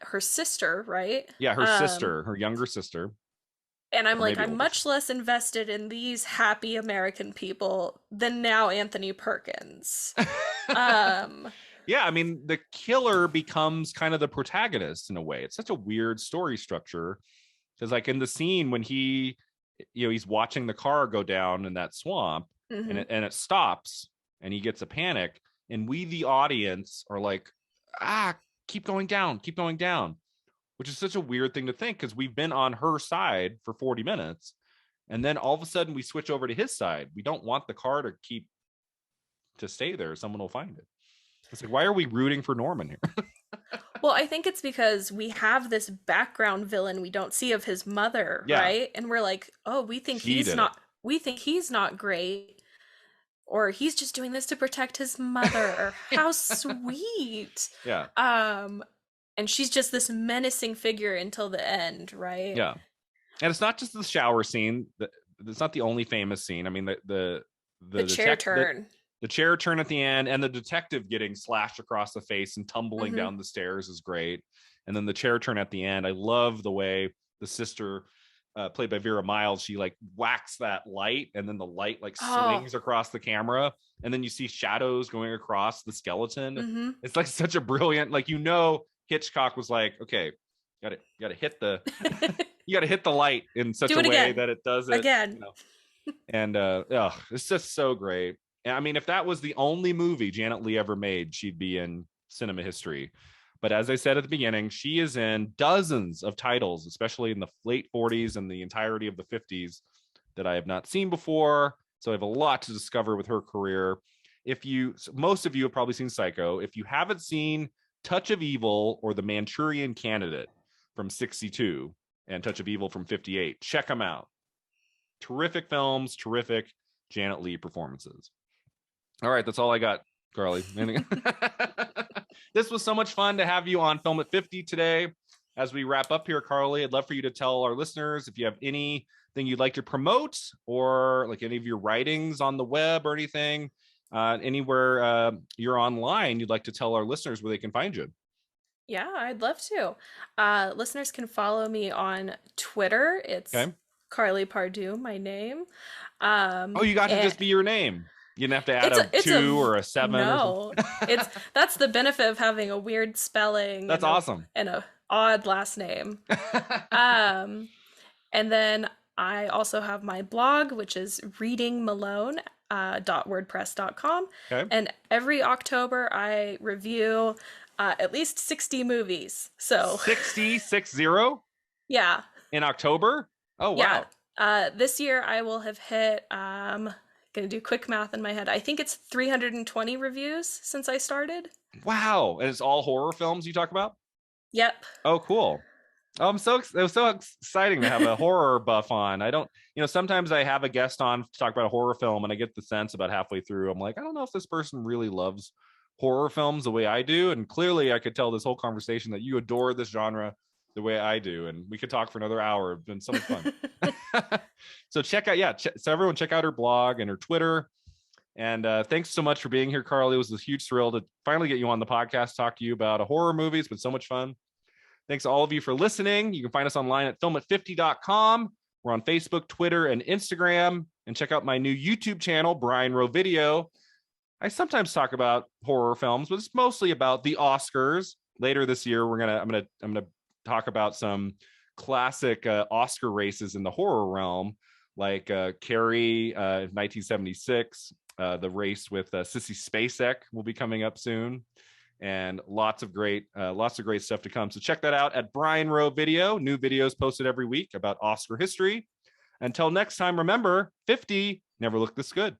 her sister, right? yeah. Her sister, her younger sister, And I'm or like, maybe I'm older much sister. less invested in these happy American people than now Anthony Perkins. Um, Yeah, I mean, the killer becomes kind of the protagonist in a way. It's such a weird story structure because, like, in the scene when he's watching the car go down in that swamp, and mhm. it stops, and he gets a panic, and we, the audience, are like, keep going down, which is such a weird thing to think because we've been on her side for 40 minutes, and then all of a sudden we switch over to his side. We don't want the car to stay there. Someone will find it. It's like, why are we rooting for Norman here? Well, I think it's because we have this background villain we don't see of his mother, Yeah, right? And we're like, oh, she did it. we think he's not great, or he's just doing this to protect his mother. How sweet. Yeah, Um, and she's just this menacing figure until the end, right? yeah. And it's not just the shower scene. It's not the only famous scene. I mean, The the chair detect the turn. the chair turn at the end, and the detective getting slashed across the face and tumbling Hmm. down the stairs is great. And then the chair turn at the end. I love the way the sister, played by Vera Miles, she like whacks that light, and then the light like Oh, swings across the camera, and then you see shadows going across the skeleton. mm-hmm. It's like such a brilliant, like, Hitchcock was like, okay, got to hit the you got to hit the light in such Do a it way again. that it does it, Again. and it's just so great. And I mean, if that was the only movie Janet Leigh ever made, she'd be in cinema history. But as I said at the beginning, she is in dozens of titles, especially in the late 40s and the entirety of the 50s, that I have not seen before. So I have a lot to discover with her career. Most of you have probably seen Psycho. If you haven't seen Touch of Evil or The Manchurian Candidate from 62 and Touch of Evil from 58, check them out. Terrific films, terrific Janet Leigh performances. All right, that's all I got, Karley. This was so much fun to have you on Film at 50 today. As we wrap up here, Karley, I'd love for you to tell our listeners if you have anything you'd like to promote, or like any of your writings on the web or anything, anywhere you're online, you'd like to tell our listeners where they can find you. Yeah, I'd love to. Listeners can follow me on Twitter. It's Okay. Karley Pardue, my name. Oh, you got to And just be your name. You didn't have to add a it's a 2 or a 7 or something. no. It's that's the benefit of having a weird spelling That's awesome. and a odd last name. Um, and then I also have my blog, which is readingmalone .wordpress.com. Okay. And every October I review at least 60 movies. So 60 yeah, in October. Oh, yeah. wow. This year I will have hit gonna do quick math in my head. I think it's 320 reviews since I started. Wow. And it's all horror films you talk about? Yep. Oh, cool. Oh, it was so exciting to have a horror buff on. I don't, sometimes I have a guest on to talk about a horror film and I get the sense about halfway through, I'm like, I don't know if this person really loves horror films the way I do. And clearly I could tell this whole conversation that you adore this genre the way I do. And we could talk for another hour. It's been so much fun. So check out, so everyone check out her blog and her Twitter. And thanks so much for being here, Karley. It was a huge thrill to finally get you on the podcast, talk to you about a horror movie. It's been so much fun. Thanks to all of you for listening. You can find us online at filmat50.com. We're on Facebook, Twitter, and Instagram. And check out my new YouTube channel, Brian Rowe Video. I sometimes talk about horror films, but it's mostly about the Oscars. Later this year, I'm gonna talk about some classic Oscar races in the horror realm, like Carrie 1976. The race with Sissy Spacek will be coming up soon, and lots of great stuff to come. So check that out at Brian Rowe Video. New videos posted every week about Oscar history. Until next time, remember, 50 never looked this good.